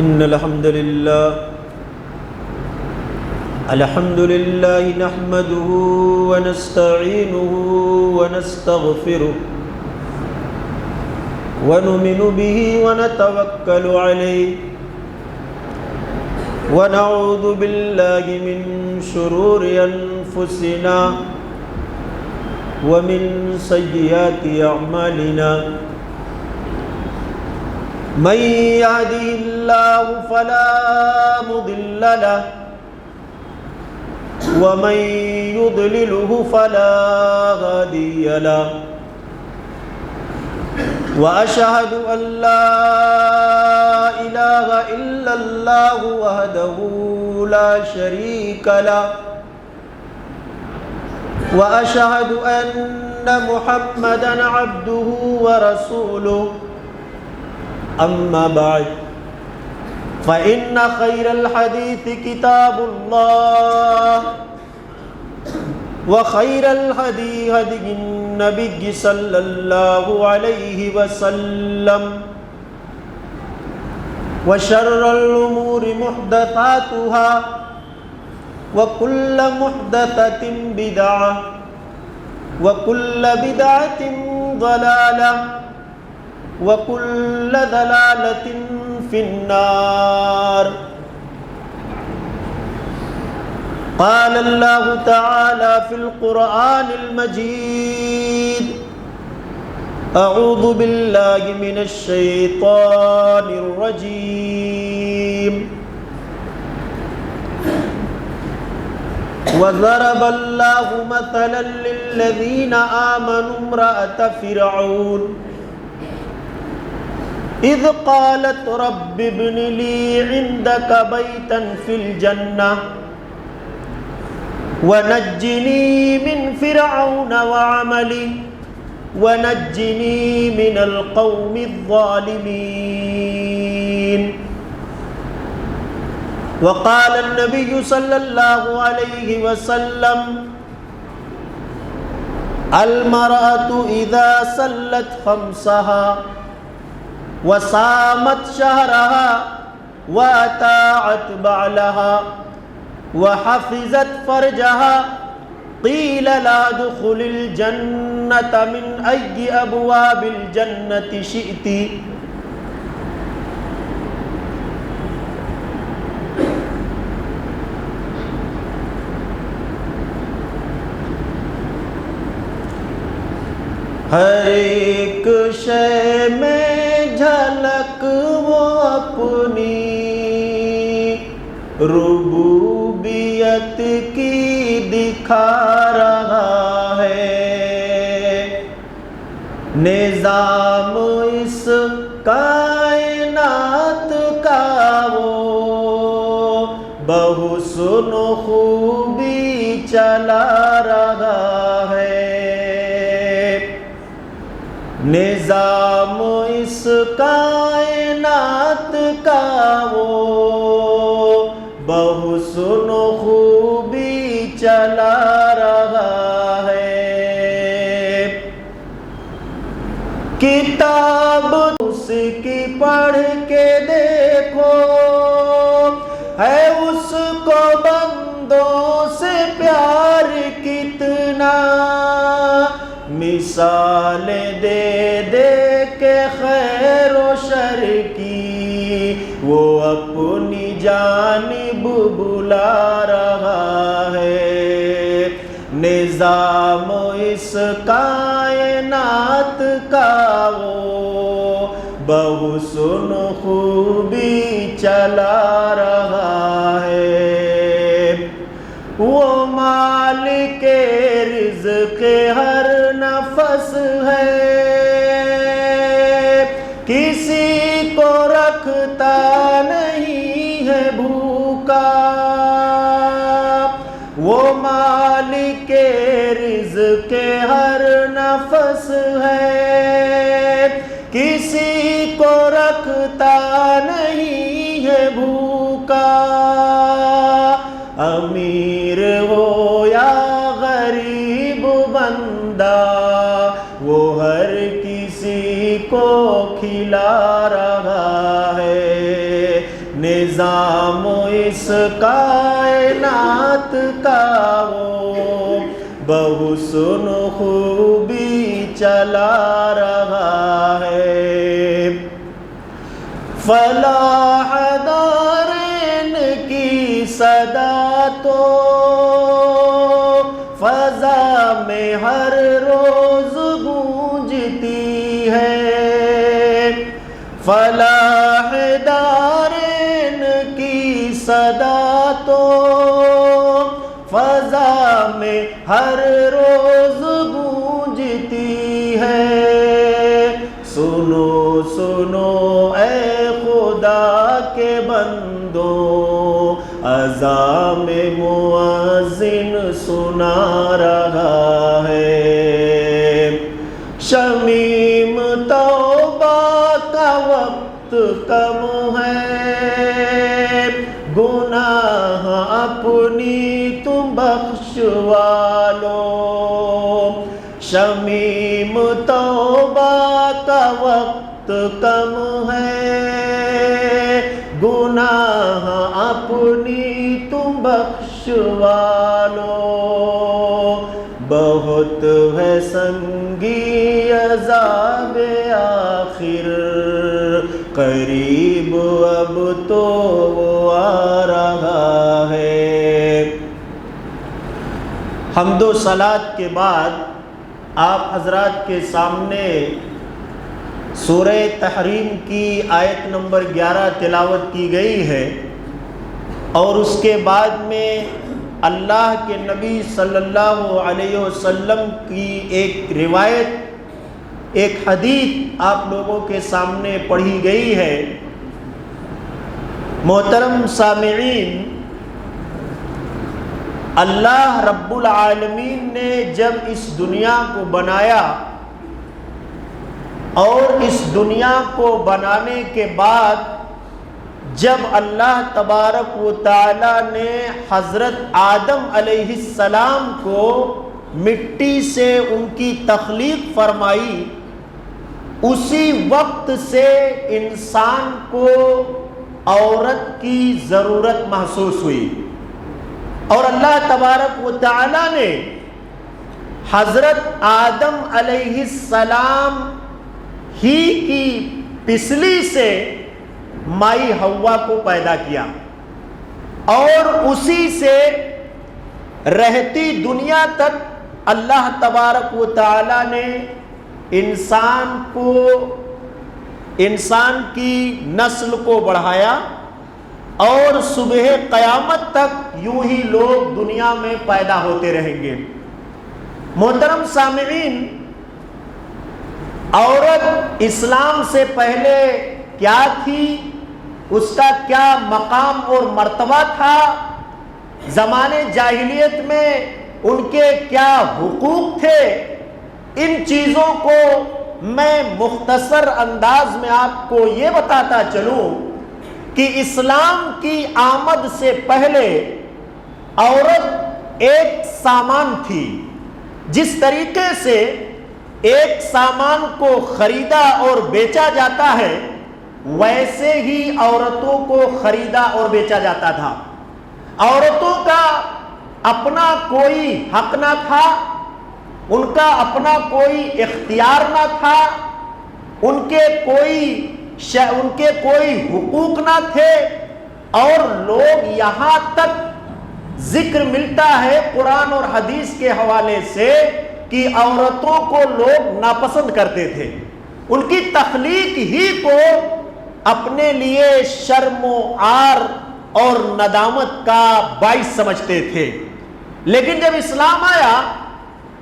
إن الحمد لله نحمده ونستعينه ونستغفره ونؤمن به ونتوكل عليه ونعوذ بالله من شرور أنفسنا ومن سيئات أعمالنا من يهده الله فلا مضل له ومن يضلله فلا هادي له وأشهد أن لا إله إلا الله وحده لا شريك له وأشهد أن محمدًا عبده ورسوله أما بعد فإن خير الحديث كتاب الله وخير الهدي هدي النبي صلى الله عليه وسلم وشر الأمور محدثاتها وكل محدثة بدعة وكل بدعة ضلالة وكل ضلالة في النار. قال الله تعالى في القرآن المجيد: أعوذ بالله من الشيطان الرجيم. وضرب الله مثلا للذين آمنوا امرأة فرعون إذ قالت رب ابن لي عندك بيتا في الجنة ونجني من فرعون وعمله ونجني من القوم الظالمين. وقال النبي صلى الله عليه وسلم: المرأة إذا صلت خمسها وصامت شهرها وأطاعت بعلها وحفظت فرجها قيل لها ادخل الجنة من أي أبواب الجنة شئت. ہر ایک شے میں جھلک وہ اپنی ربوبیت کی دکھا رہا ہے. نظام اس کائنات کا وہ بحسن خوبی چلا رہا ہے. نظام اس کائنات کا وہ بحسن خوبی چلا رہا ہے. کتاب اس کی پڑھ کے دیکھو ہے اس کو بندوں سے پیار کتنا. مثالیں دے دے کے خیر و شر کی وہ اپنی جانب بلا رہا ہے. نظام اس کائنات کا وہ بحسن خوبی چلا رہا ہے. وہ مالک رزق ہر نفس ہے کسی کو رکھتا نہیں ہے بھوکا. وہ مالک رزق ہر نفس ہے کسی کو رکھتا نہیں ہے بھوکا. امیر ہو یا غریب بندہ وہ ہر کسی کو کھلا رہا ہے. کائنات کا وہ بحسن خوبی چلا رہا ہے۔ فلاح دارین کی صدا تو فضا میں ہر روز گونجتی ہے۔ فلاح دارین کی صدا تو فضا میں ہر روز گونجتی ہے۔ سنو سنو اے خدا کے بندو، اذان مؤذن سنا رہا ہے۔ شمیم توبہ کا وقت کم ہے، گناہ اپنی تم بخشوا لو۔ شمیم توبہ کا وقت کم ہے، گناہ اپنی تم بخشوا لو۔ بہت ہے سنگی عذاب آخر، قریب اب تو وہ آ رہا ہے۔ حمد و صلات کے بعد آپ حضرات کے سامنے سورہ تحریم کی آیت نمبر 11 تلاوت کی گئی ہے، اور اس کے بعد میں اللہ کے نبی صلی اللہ علیہ وسلم کی ایک روایت، ایک حدیث آپ لوگوں کے سامنے پڑھی گئی ہے۔ محترم سامعین، اللہ رب العالمین نے جب اس دنیا کو بنایا، اور اس دنیا کو بنانے کے بعد جب اللہ تبارک و تعالی نے حضرت آدم علیہ السلام کو مٹی سے ان کی تخلیق فرمائی، اسی وقت سے انسان کو عورت کی ضرورت محسوس ہوئی، اور اللہ تبارک و تعالی نے حضرت آدم علیہ السلام ہی کی پسلی سے مائی حوا کو پیدا کیا، اور اسی سے رہتی دنیا تک اللہ تبارک و تعالی نے انسان کی نسل کو بڑھایا، اور صبح قیامت تک یوں ہی لوگ دنیا میں پیدا ہوتے رہیں گے۔ محترم سامعین، عورت اسلام سے پہلے کیا تھی، اس کا کیا مقام اور مرتبہ تھا، زمانے جاہلیت میں ان کے کیا حقوق تھے، ان چیزوں کو میں مختصر انداز میں آپ کو یہ بتاتا چلوں کہ اسلام کی آمد سے پہلے عورت ایک سامان تھی۔ جس طریقے سے ایک سامان کو خریدا اور بیچا جاتا ہے، ویسے ہی عورتوں کو خریدا اور بیچا جاتا تھا۔ عورتوں کا اپنا کوئی حق نہ تھا، ان کا اپنا کوئی اختیار نہ تھا، ان کے کوئی حقوق نہ تھے، اور لوگ یہاں تک ذکر ملتا ہے قرآن اور حدیث کے حوالے سے کہ عورتوں کو لوگ ناپسند کرتے تھے، ان کی تخلیق ہی کو اپنے لیے شرم و عار اور ندامت کا باعث سمجھتے تھے۔ لیکن جب اسلام آیا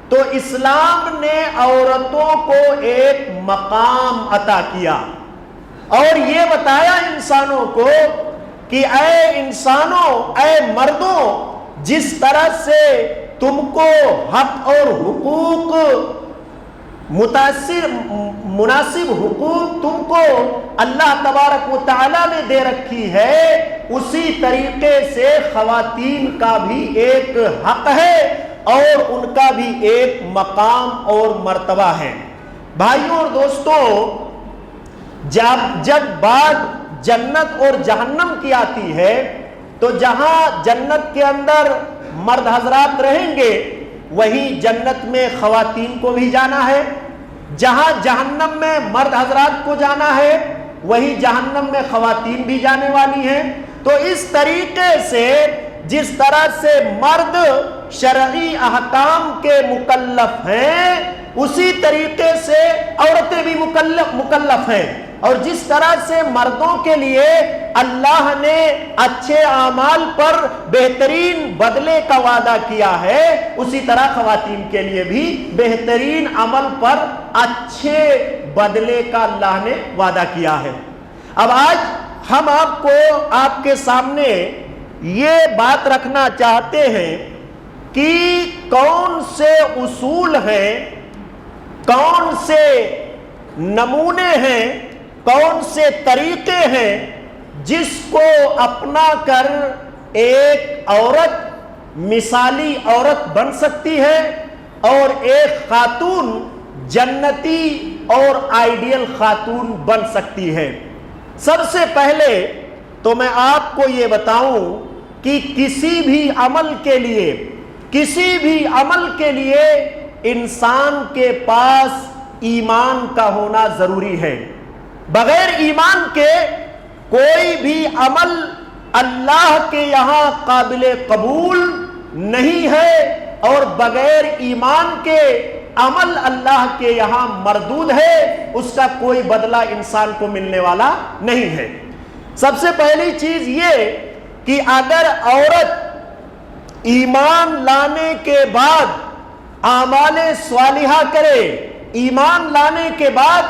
تو اسلام نے عورتوں کو ایک مقام عطا کیا، اور یہ بتایا انسانوں کو کہ اے انسانوں، اے مردوں، جس طرح سے تم کو حق اور حقوق مناسب حقوق تم کو اللہ تبارک و تعالی نے دے رکھی ہے، اسی طریقے سے خواتین کا بھی ایک حق ہے اور ان کا بھی ایک مقام اور مرتبہ ہے۔ بھائیوں اور دوستوں، جب بات جنت اور جہنم کی آتی ہے تو جہاں جنت کے اندر مرد حضرات رہیں گے وہی جنت میں خواتین کو بھی جانا ہے، جہاں جہنم میں مرد حضرات کو جانا ہے وہی جہنم میں خواتین بھی جانے والی ہیں۔ تو اس طریقے سے جس طرح سے مرد شرعی احکام کے مکلف ہیں اسی طریقے سے عورتیں بھی مکلف ہیں، اور جس طرح سے مردوں کے لیے اللہ نے اچھے اعمال پر بہترین بدلے کا وعدہ کیا ہے اسی طرح خواتین کے لیے بھی بہترین عمل پر اچھے بدلے کا اللہ نے وعدہ کیا ہے۔ اب آج ہم آپ کے سامنے یہ بات رکھنا چاہتے ہیں کہ کون سے اصول ہیں، کون سے نمونے ہیں، کون سے طریقے ہیں جس کو اپنا کر ایک عورت مثالی عورت بن سکتی ہے اور ایک خاتون جنتی اور آئیڈیل خاتون بن سکتی ہے۔ سب سے پہلے تو میں آپ کو یہ بتاؤں کہ کسی بھی عمل کے لیے انسان کے پاس ایمان کا ہونا ضروری ہے۔ بغیر ایمان کے کوئی بھی عمل اللہ کے یہاں قابل قبول نہیں ہے، اور بغیر ایمان کے عمل اللہ کے یہاں مردود ہے، اس کا کوئی بدلہ انسان کو ملنے والا نہیں ہے۔ سب سے پہلی چیز یہ کہ اگر عورت ایمان لانے کے بعد اعمال صالحہ کرے، ایمان لانے کے بعد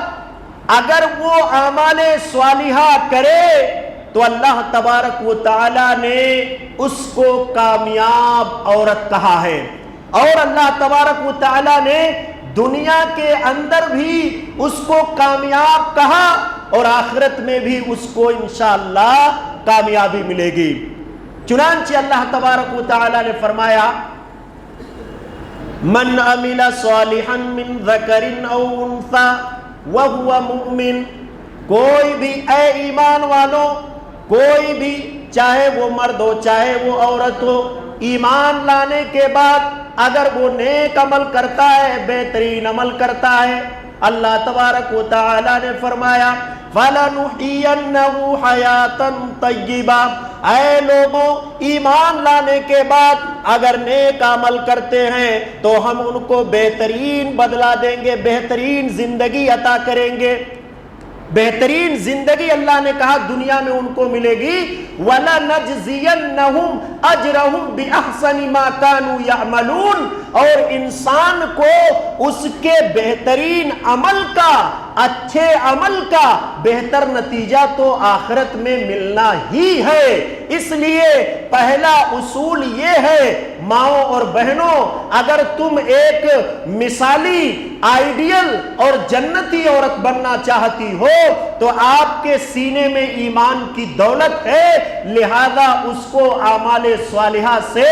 اگر وہ اعمال صالحہ کرے تو اللہ تبارک و تعالی نے اس کو کامیاب عورت کہا ہے، اور اللہ تبارک و تعالی نے دنیا کے اندر بھی اس کو کامیاب کہا اور آخرت میں بھی اس کو انشاءاللہ کامیابی ملے گی۔ چنانچہ اللہ تبارک و تعالی نے فرمایا من عمل صالحا من ذکر او انثى وهو مؤمن، کوئی بھی اے ایمان والو، کوئی بھی چاہے وہ مرد ہو چاہے وہ عورت ہو، ایمان لانے کے بعد اگر وہ نیک عمل کرتا ہے، بہترین عمل کرتا ہے، اللہ تبارک و تعالی نے فرمایا فَلَنُحْيِيَنَّهُ حَيَاةً طَيِّبَةً، اے لوگوں ایمان لانے کے بعد اگر نیک عمل کرتے ہیں تو ہم ان کو بہترین بدلہ دیں گے، بہترین زندگی عطا کریں گے۔ بہترین زندگی اللہ نے کہا دنیا میں ان کو ملے گی، وَلَنَجْزِيَنَّهُمْ أَجْرَهُمْ بِأَحْسَنِ مَا كَانُوا يَعْمَلُونَ، اور انسان کو اس کے بہترین عمل کا، اچھے عمل کا بہتر نتیجہ تو آخرت میں ملنا ہی ہے۔ اس لیے پہلا اصول یہ ہے ماؤں اور بہنوں، اگر تم ایک مثالی آئیڈیل اور جنتی عورت بننا چاہتی ہو تو آپ کے سینے میں ایمان کی دولت ہے، لہذا اس کو اعمال صالحہ سے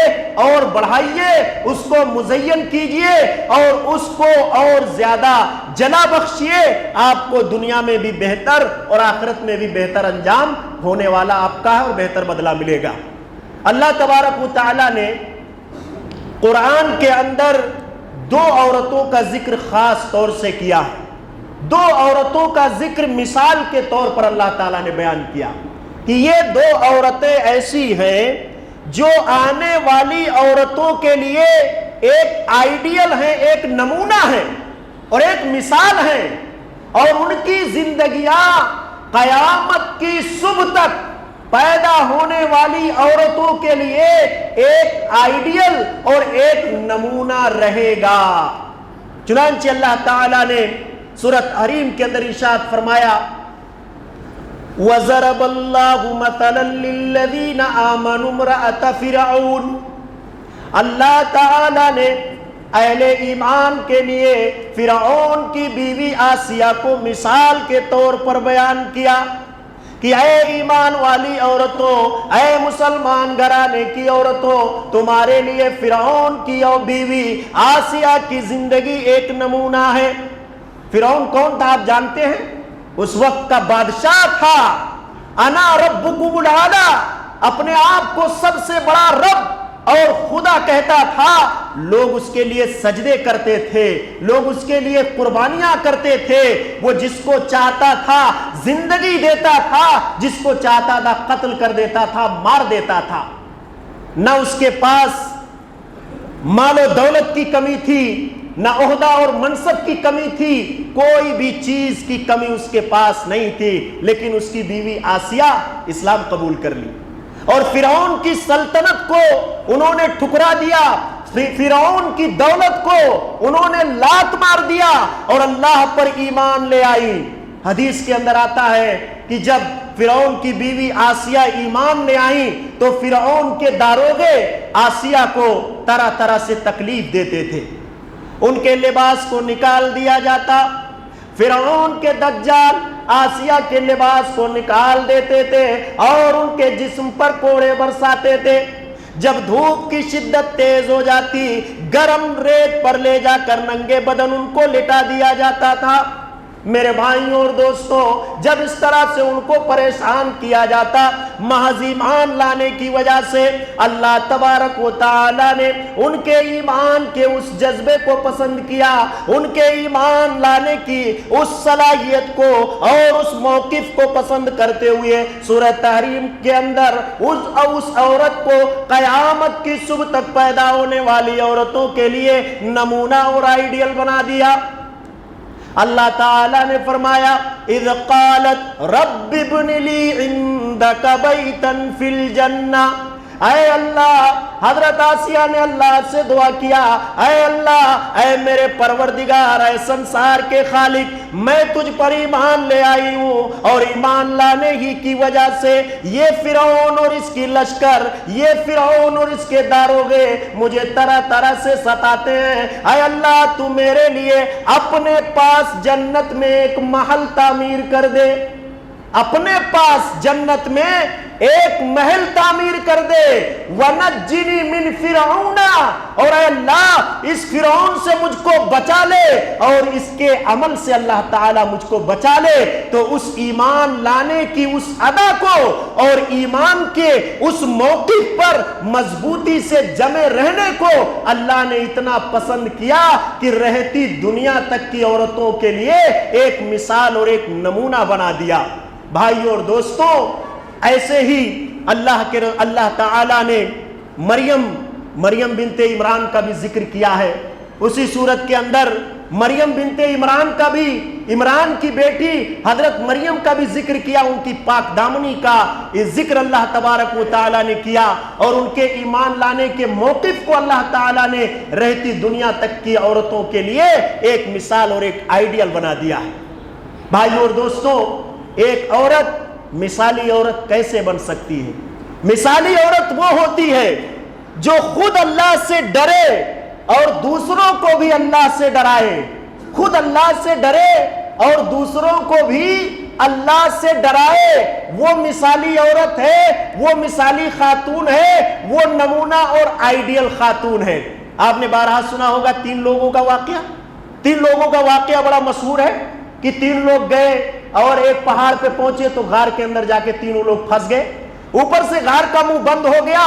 اور بڑھائیے، اس کو مزین کیجئے اور اس کو اور زیادہ جلا بخشیے، آپ کو دنیا میں بھی بہتر اور آخرت میں بھی بہتر انجام ہونے والا آپ کا ہے اور بہتر بدلہ ملے گا۔ اللہ تبارک و تعالی نے قرآن کے اندر دو عورتوں کا ذکر خاص طور سے کیا ہے، دو عورتوں کا ذکر مثال کے طور پر اللہ تعالیٰ نے بیان کیا کہ یہ دو عورتیں ایسی ہیں جو آنے والی عورتوں کے لیے ایک آئیڈیل ہیں، ایک نمونہ ہے اور ایک مثال ہے، اور ان کی زندگیاں قیامت کی صبح تک پیدا ہونے والی عورتوں کے لیے ایک آئیڈیل اور ایک نمونہ رہے گا۔ چنانچہ اللہ تعالیٰ نے سورۃ حریم کے اندر ارشاد فرمایا وَضَرَبَ اللَّهُ مَثَلًا لِّلَّذِينَ آمَنُوا امْرَأَتَ فِرْعَوْنَ، اللہ تعالیٰ نے اہل ایمان کے لیے فرعون کی بیوی آسیہ کو مثال کے طور پر بیان کیا کہ اے ایمان والی عورتوں، اے مسلمان گھرانے کی عورتوں، تمہارے لیے فرعون کی بیوی آسیہ کی زندگی ایک نمونہ ہے۔ فرعون کون تھا آپ جانتے ہیں؟ اس وقت کا بادشاہ تھا، انا ربکم الاعلی، اپنے آپ کو سب سے بڑا رب اور خدا کہتا تھا، لوگ اس کے لیے سجدے کرتے تھے، لوگ اس کے لیے قربانیاں کرتے تھے، وہ جس کو چاہتا تھا زندگی دیتا تھا، جس کو چاہتا تھا قتل کر دیتا تھا، مار دیتا تھا۔ نہ اس کے پاس مال و دولت کی کمی تھی، نہ عہدہ اور منصب کی کمی تھی، کوئی بھی چیز کی کمی اس کے پاس نہیں تھی، لیکن اس کی بیوی آسیہ اسلام قبول کر لی اور فرعون کی سلطنت کو انہوں نے ٹھکرا دیا، فرعون کی دولت کو انہوں نے لات مار دیا اور اللہ پر ایمان لے آئی۔ حدیث کے اندر آتا ہے کہ جب فرعون کی بیوی آسیہ ایمان لے آئی تو فرعون کے داروغے آسیہ کو طرح طرح سے تکلیف دیتے تھے، ان کے لباس کو نکال دیا جاتا، فرعون کے دجال آسیہ کے لباس کو نکال دیتے تھے اور ان کے جسم پر کوڑے برساتے تھے۔ جب دھوپ کی شدت تیز ہو جاتی، گرم ریت پر لے جا کر ننگے بدن ان کو لٹا دیا جاتا تھا۔ میرے بھائیوں اور دوستوں، جب اس طرح سے ان کو پریشان کیا جاتا، محض ایمان لانے کی وجہ سے اللہ تبارک و تعالی نے ان کے ایمان کے اس جذبے کو پسند کیا، ان کے ایمان لانے کی اس صلاحیت کو اور اس موقف کو پسند کرتے ہوئے سورہ تحریم کے اندر اس عورت کو قیامت کی صبح تک پیدا ہونے والی عورتوں کے لیے نمونہ اور آئیڈیل بنا دیا۔ اللہ تعالیٰ نے فرمایا، اذ قالت رب ابن لی عندک بیتا فی الجنہ، اے اللہ، حضرت آسیہ نے اللہ سے دعا کیا، اے اللہ، اے میرے پروردگار، اے سنسار کے خالق، میں تجھ پر ایمان لے آئی ہوں اور ایمان لانے ہی کی وجہ سے یہ فرعون اور اس کی لشکر، یہ فرعون اور اس کے داروغے مجھے طرح طرح سے ستاتے ہیں، اے اللہ تو میرے لیے اپنے پاس جنت میں ایک محل تعمیر کر دے، اپنے پاس جنت میں ایک محل تعمیر کر دے، وَنَجِّنِي مِن فِرْعَوْنَ، اور اے اللہ اس فرعون سے مجھ کو بچا لے اور اس کے عمل سے اللہ تعالیٰ مجھ کو بچا لے۔ تو اس ایمان لانے کی اس ادا کو اور ایمان کے اس موقف پر مضبوطی سے جمے رہنے کو اللہ نے اتنا پسند کیا کہ رہتی دنیا تک کی عورتوں کے لیے ایک مثال اور ایک نمونہ بنا دیا۔ بھائیوں اور دوستوں، ایسے ہی اللہ تعالیٰ نے مریم بنت عمران کا بھی ذکر کیا ہے۔ اسی صورت کے اندر مریم بنت عمران کا بھی، عمران کی بیٹی حضرت مریم کا بھی ذکر کیا، ان کی پاک دامنی کا ذکر اللہ تبارک و تعالیٰ نے کیا اور ان کے ایمان لانے کے موقف کو اللہ تعالیٰ نے رہتی دنیا تک کی عورتوں کے لیے ایک مثال اور ایک آئیڈیل بنا دیا ہے۔ بھائیوں اور دوستوں، ایک عورت مثالی عورت کیسے بن سکتی ہے؟ مثالی عورت وہ ہوتی ہے جو خود اللہ سے ڈرے اور دوسروں کو بھی اللہ سے ڈرائے، خود اللہ سے ڈرے اور دوسروں کو بھی اللہ سے ڈرائے، وہ مثالی عورت ہے، وہ مثالی خاتون ہے، وہ نمونہ اور آئیڈیل خاتون ہے۔ آپ نے بارہا سنا ہوگا تین لوگوں کا واقعہ بڑا مشہور ہے کہ تین لوگ گئے اور ایک پہاڑ پہ پہنچے تو غار کے اندر جا کے تینوں لوگ پھنس گئے، اوپر سے غار کا منہ بند ہو گیا،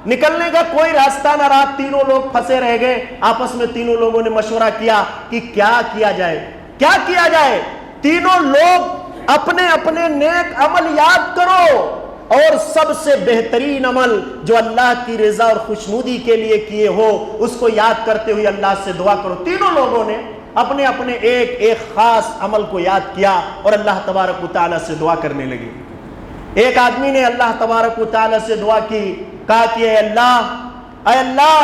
نکلنے کا کوئی راستہ نہ رہا، تینوں لوگ پھنسے رہ گئے۔ آپس میں تینوں لوگوں نے مشورہ کیا کہ کیا کیا جائے۔ تینوں لوگ اپنے اپنے نیک عمل یاد کرو اور سب سے بہترین عمل جو اللہ کی رضا اور خوشنودی کے لیے کیے ہو اس کو یاد کرتے ہوئے اللہ سے دعا کرو۔ تینوں لوگوں نے اپنے اپنے ایک خاص عمل کو یاد کیا اور اللہ تبارک و تعالیٰ سے دعا کرنے لگے۔ ایک آدمی نے اللہ تبارک و تعالیٰ سے دعا کی، کہا کہ اے اللہ،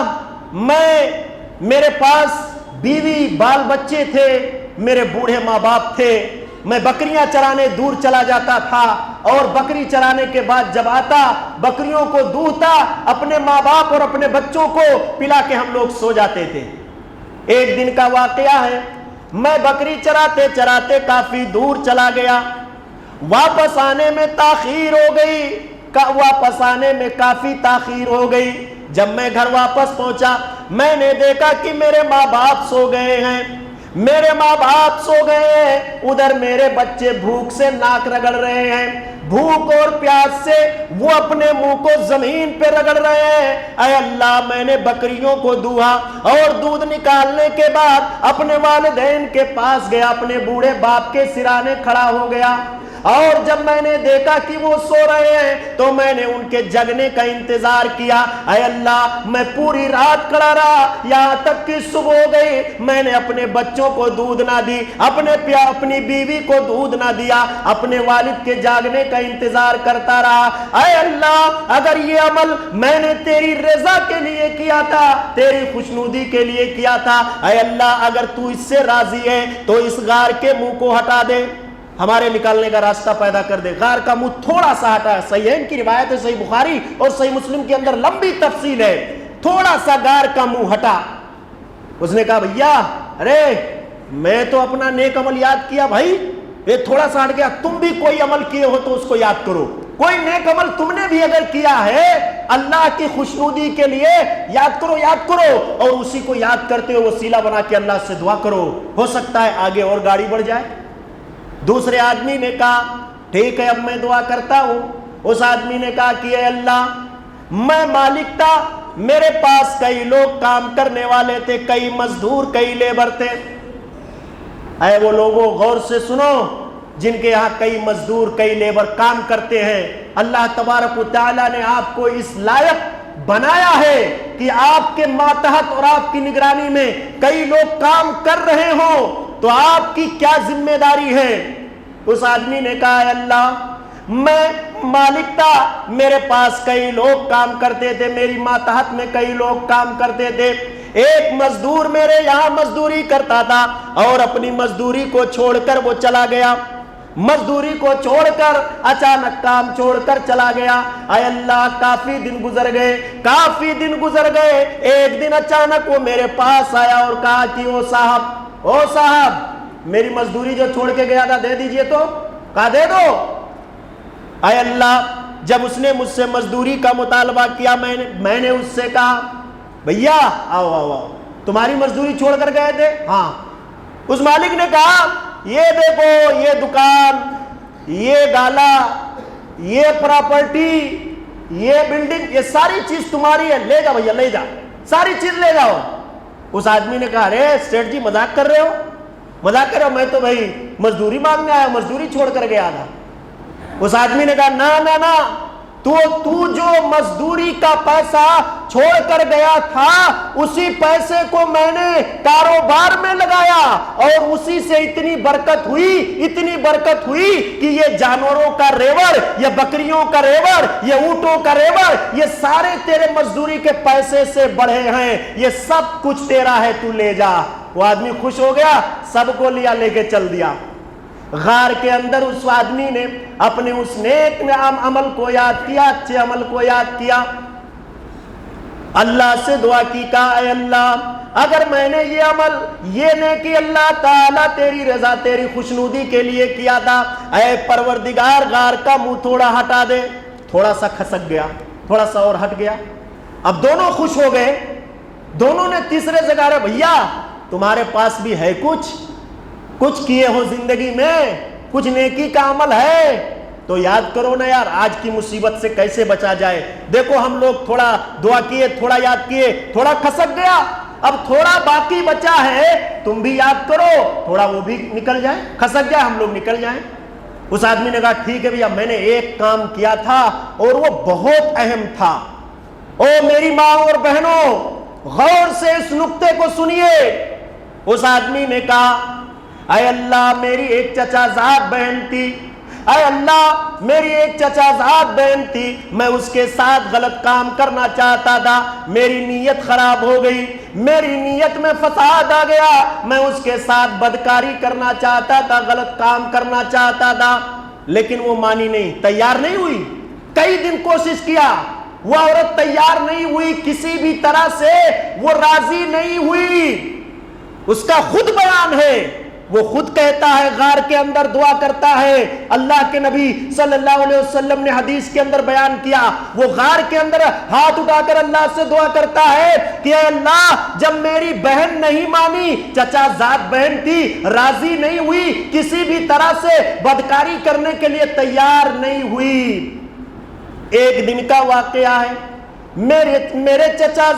میرے پاس بیوی بال بچے تھے، میرے بوڑھے ماں باپ تھے، میں بکریاں چرانے دور چلا جاتا تھا اور بکری چرانے کے بعد جب آتا بکریوں کو دودھتا، اپنے ماں باپ اور اپنے بچوں کو پلا کے ہم لوگ سو جاتے تھے۔ ایک دن کا واقعہ ہے، میں بکری چراتے چراتے کافی دور چلا گیا، واپس آنے میں کافی تاخیر ہو گئی۔ جب میں گھر واپس پہنچا میں نے دیکھا کہ میرے ماں باپ سو گئے ہیں، ادھر میرے بچے بھوک سے ناک رگڑ رہے ہیں، بھوک اور پیاس سے وہ اپنے منہ کو زمین پہ رگڑ رہے ہیں. اے اللہ میں نے بکریوں کو دوہا اور دودھ نکالنے کے بعد اپنے والدین کے پاس گیا, اپنے بوڑھے باپ کے سرانے کھڑا ہو گیا, اور جب میں نے دیکھا کہ وہ سو رہے ہیں تو میں نے ان کے جگنے کا انتظار کیا. اے اللہ میں پوری رات کھڑا رہا یہاں تک کہ صبح ہو گئی, میں نے اپنے بچوں کو دودھ نہ دی, اپنی بیوی کو دودھ نہ دیا, اپنے والد کے جاگنے کا انتظار کرتا رہا. اے اللہ اگر یہ عمل میں نے تیری رضا کے لیے کیا تھا, تیری خوشنودی کے لیے کیا تھا, اے اللہ اگر تو اس سے راضی ہے تو اس غار کے منہ کو ہٹا دے, ہمارے نکالنے کا راستہ پیدا کر دے. غار کا منہ تھوڑا سا ہٹا ہے, صحیحین کی روایت ہے, صحیح بخاری اور صحیح مسلم کے اندر لمبی تفصیل ہے, تھوڑا سا غار کا منہ ہٹا. اس نے کہا بھیا ارے میں تو اپنا نیک عمل یاد کیا بھائی, یہ تھوڑا سا ہٹ گیا, تم بھی کوئی عمل کیے ہو تو اس کو یاد کرو, کوئی نیک عمل تم نے بھی اگر کیا ہے اللہ کی خوشنودی کے لیے یاد کرو, یاد کرو, اور اسی کو یاد کرتے ہوئے وسیلہ بنا کے اللہ سے دعا کرو, ہو سکتا ہے آگے اور گاڑی بڑھ جائے. دوسرے آدمی نے کہا ٹھیک ہے اب میں دعا کرتا ہوں. اس آدمی نے کہا کہ اے اللہ میں مالک تھا, میرے پاس کئی لوگ کام کرنے والے تھے, کئی مزدور کئی لیبر تھے. اے وہ لوگوں غور سے سنو جن کے یہاں کئی مزدور کئی لیبر کام کرتے ہیں, اللہ تبارک و تعالیٰ نے آپ کو اس لائق بنایا ہے کہ آپ کے ماتحت اور آپ کی نگرانی میں کئی لوگ کام کر رہے ہوں, تو آپ کی کیا ذمہ داری ہے. اس آدمی نے کہا اے اللہ میں مالک تھا, میرے پاس کئی لوگ کام کرتے تھے, میری ماتحت میں کئی لوگ کام کرتے تھے, ایک مزدور میرے یہاں مزدوری کرتا تھا اور اپنی مزدوری کو چھوڑ کر وہ چلا گیا, مزدوری کو چھوڑ کر اچانک کام چھوڑ کر چلا گیا. اے اللہ کافی دن گزر گئے, ایک دن اچانک وہ میرے پاس آیا اور کہا کہ او صاحب میری مزدوری جو چھوڑ کے گیا تھا دے دیجئے. تو کہا دے دو. اے اللہ جب اس نے مجھ سے مزدوری کا مطالبہ کیا, میں نے اس سے کہا بھیا آؤ تمہاری مزدوری چھوڑ کر گئے تھے. ہاں. اس مالک نے کہا یہ دیکھو یہ دکان, یہ گالا, یہ پراپرٹی, یہ بلڈنگ, یہ ساری چیز تمہاری ہے, لے جا بھیا لے جا, ساری چیز لے جاؤ. اس آدمی نے کہا ارے سیٹھ جی مذاق کر رہے ہو, میں تو بھائی مزدوری مانگنے آیا, مزدوری چھوڑ کر گیا تھا. اس آدمی نے کہا نہ تو جو مزدوری کا پیسہ چھوڑ کر گیا تھا اسی پیسے کو میں نے کاروبار میں لگایا اور اسی سے اتنی برکت ہوئی کہ یہ جانوروں کا ریوڑ, یہ بکریوں کا ریوڑ, یہ اونٹوں کا ریوڑ, یہ سارے تیرے مزدوری کے پیسے سے بڑھے ہیں, یہ سب کچھ تیرا ہے, تو لے جا. وہ آدمی خوش ہو گیا, سب کو لیا, لے کے چل دیا. غار کے اندر اس آدمی نے اپنے اس نیک عمل کو یاد کیا, اچھے عمل کو یاد کیا, اللہ سے دعا کی, کہا اے اللہ اگر میں نے یہ عمل یہ نیکی اللہ تعالیٰ تیری رضا تیری خوشنودی کے لیے کیا تھا, اے پروردگار غار کا منہ تھوڑا ہٹا دے. تھوڑا سا کھسک گیا, تھوڑا سا اور ہٹ گیا. اب دونوں خوش ہو گئے. دونوں نے تیسرے سے کہا بھیا تمہارے پاس بھی ہے کچھ کیے ہو زندگی میں, کچھ نیکی کا عمل ہے تو یاد کرو نا یار, آج کی مصیبت سے کیسے بچا جائے. دیکھو ہم لوگ تھوڑا دعا کیے, تھوڑا یاد کیے, تھوڑا کھسک گیا, اب تھوڑا باقی بچا ہے, تم بھی یاد کرو, تھوڑا وہ بھی نکل جائے, کھسک جائے, ہم لوگ نکل جائیں. اس آدمی نے کہا ٹھیک ہے بھیا, میں نے ایک کام کیا تھا اور وہ بہت اہم تھا. او میری ماں اور بہنوں غور سے اس نقطے کو سنیے. اس آدمی نے کہا اے اللہ میری ایک چچا زاد بہن تھی, اے اللہ میری ایک چچا زاد بہن تھی, میں اس کے ساتھ غلط کام کرنا چاہتا تھا, میری نیت خراب ہو گئی, میری نیت میں فساد آ گیا, میں اس کے ساتھ بدکاری کرنا چاہتا تھا, غلط کام کرنا چاہتا تھا, لیکن وہ مانی نہیں, تیار نہیں ہوئی. کئی دن کوشش کیا, وہ عورت تیار نہیں ہوئی, کسی بھی طرح سے وہ راضی نہیں ہوئی. اس کا خود بیان ہے, وہ خود کہتا ہے غار کے اندر دعا کرتا ہے. اللہ کے نبی صلی اللہ علیہ وسلم نے حدیث کے اندر بیان کیا وہ غار کے اندر ہاتھ اٹھا کر اللہ سے دعا کرتا ہے کہ اے اللہ جب میری بہن نہیں مانی, چچا زاد بہن تھی, راضی نہیں ہوئی, کسی بھی طرح سے بدکاری کرنے کے لیے تیار نہیں ہوئی. ایک دن کا واقعہ ہے, میری چچا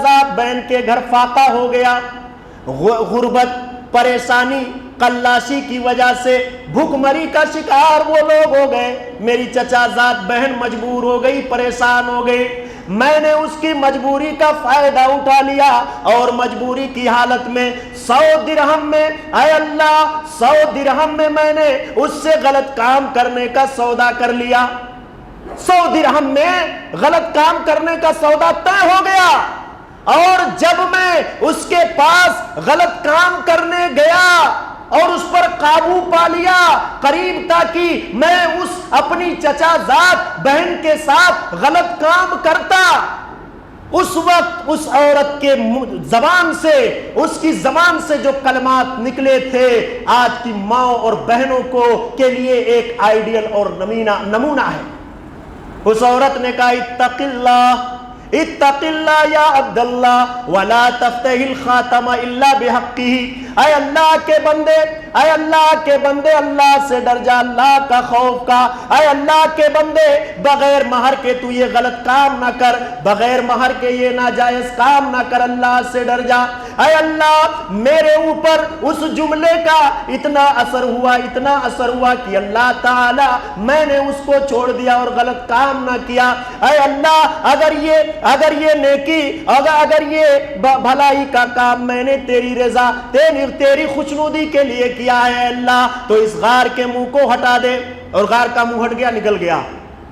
زاد بہن کے گھر فاقہ ہو گیا. غربت, پریشانی, قلاشی کی وجہ سے بھوک مری کا شکار وہ لوگ ہو گئے. میری چچا زاد بہن مجبور ہو گئی, پریشان ہو گئی. میں نے اس کی مجبوری کا فائدہ اٹھا لیا اور مجبوری کی حالت میں 100 درہم میں, اے اللہ 100 درہم میں نے اس سے غلط کام کرنے کا سودا کر لیا. 100 درہم میں غلط کام کرنے کا سودا طے ہو گیا. اور جب میں اس کے پاس غلط کام کرنے گیا اور اس پر قابو پا لیا, قریب تھا کہ میں اس اپنی چچا زاد بہن کے ساتھ غلط کام کرتا. اس وقت اس عورت کے زبان سے, اس کی زبان سے جو کلمات نکلے تھے آج کی ماں اور بہنوں کے لیے ایک آئیڈیل اور نمونہ ہے. اس عورت نے کہا اتق اللہ یا عبداللہ ولا تفتح الخاتم الا بحقہ. اے اللہ کے بندے, اللہ سے ڈر جا, اللہ کا خوف کا. اے اللہ کے بندے, بغیر مہر کے تو یہ غلط کام نہ کر, بغیر مہر کے یہ ناجائز کام نہ کر, اللہ سے ڈر جا. اے اللہ میرے اوپر اس جملے کا اتنا اثر ہوا کہ اللہ تعالی میں نے اس کو چھوڑ دیا اور غلط کام نہ کیا. اے اللہ اگر یہ نیکی, اگر یہ بھلائی کا کام میں نے تیری رضا, تیری خوشنودی کے لیے کیا ہے اللہ, تو اس غار کے منہ کو ہٹا دے. اور غار کا منہ ہٹ گیا, نکل گیا.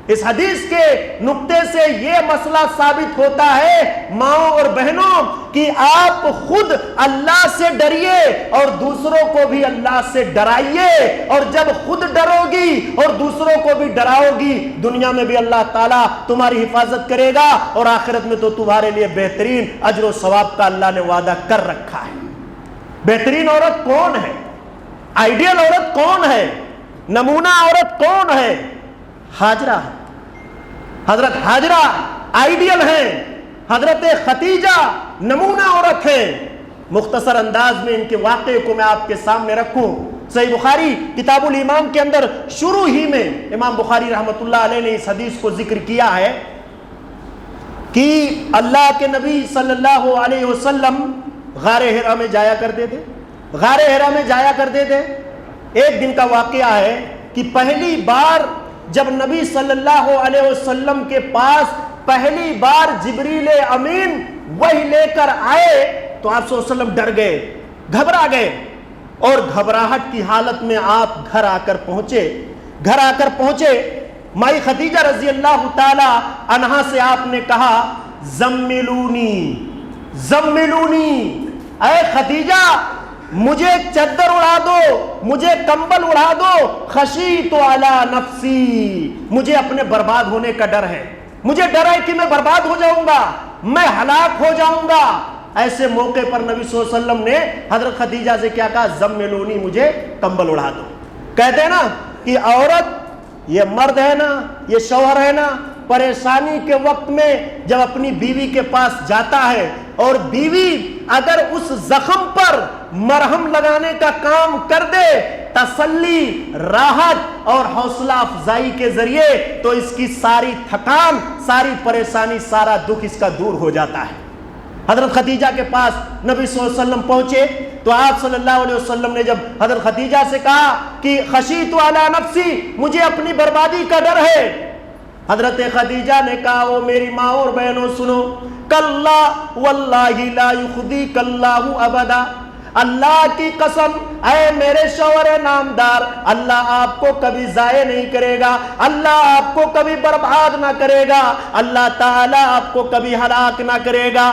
اس حدیث کے نقطے سے یہ مسئلہ ثابت ہوتا ہے ماؤں اور بہنوں کہ آپ خود اللہ سے ڈریے اور دوسروں کو بھی اللہ سے ڈرائیے. اور جب خود ڈرو گی اور دوسروں کو بھی ڈراؤ گی, دنیا میں بھی اللہ تعالیٰ تمہاری حفاظت کرے گا اور آخرت میں تو تمہارے لیے بہترین اجر و ثواب کا اللہ نے وعدہ کر رکھا ہے. بہترین عورت کون ہے؟ آئیڈیل عورت کون ہے؟ نمونہ عورت کون ہے؟ ہاجرہ. حضرت ہاجرہ آئیڈیل ہیں. حضرت ختیجہ نمونہ عورت ہیں. مختصر انداز میں ان کے واقعے کو میں آپ کے سامنے رکھوں. صحیح بخاری کتاب الایمان کے اندر شروع ہی میں امام بخاری رحمۃ اللہ علیہ نے اس حدیث کو ذکر کیا ہے کہ اللہ کے نبی صلی اللہ علیہ وسلم غار حرا میں جایا کرتے تھے. ایک دن کا واقعہ ہے کہ پہلی بار جب نبی صلی اللہ علیہ وسلم کے پاس پہلی بار جبریل امین وحی لے کر آئے تو آپ صلی اللہ علیہ وسلم ڈر گئے, گھبرا گئے, اور گھبراہٹ کی حالت میں آپ گھر آ کر پہنچے. مائی ختیجہ رضی اللہ تعالی عنہا سے آپ نے کہا زملونی, اے ختیجہ مجھے چادر اڑا دو, مجھے کمبل اڑا دو, خشیت علی نفسی, مجھے اپنے برباد ہونے کا ڈر ہے, مجھے ڈر ہے کہ میں برباد ہو جاؤں گا, میں ہلاک ہو جاؤں گا. ایسے موقع پر نبی صلی اللہ علیہ وسلم نے حضرت ختیجہ سے کیا کہا, زملونی, مجھے کمبل اڑا دو. کہتے ہیں نا کہ عورت, یہ مرد ہے نا, یہ شوہر ہے نا, پریشانی کے وقت میں جب اپنی بیوی کے پاس جاتا ہے اور بیوی اگر اس زخم پر مرہم لگانے کا کام کر دے تسلی, راحت اور حوصلہ افزائی کے ذریعے, تو اس کی ساری تھکان, ساری پریشانی, سارا دکھ اس کا دور ہو جاتا ہے. حضرت ختیجہ کے پاس نبی صلی اللہ علیہ وسلم پہنچے تو آپ صلی اللہ علیہ وسلم نے جب حضرت ختیجہ سے کہا کہ خشیت علی نفسی, مجھے اپنی بربادی کا ڈر ہے, حضرت ختیجہ نے کہا او میری ماں اور بہنوں سنو, کلا واللہ لا یخزیک اللہ ابدا, اللہ کی قسم اے میرے شوہر نامدار, اللہ آپ کو کبھی ضائع نہیں کرے گا, اللہ آپ کو کبھی برباد نہ کرے گا, اللہ تعالیٰ آپ کو کبھی ہلاک نہ کرے گا.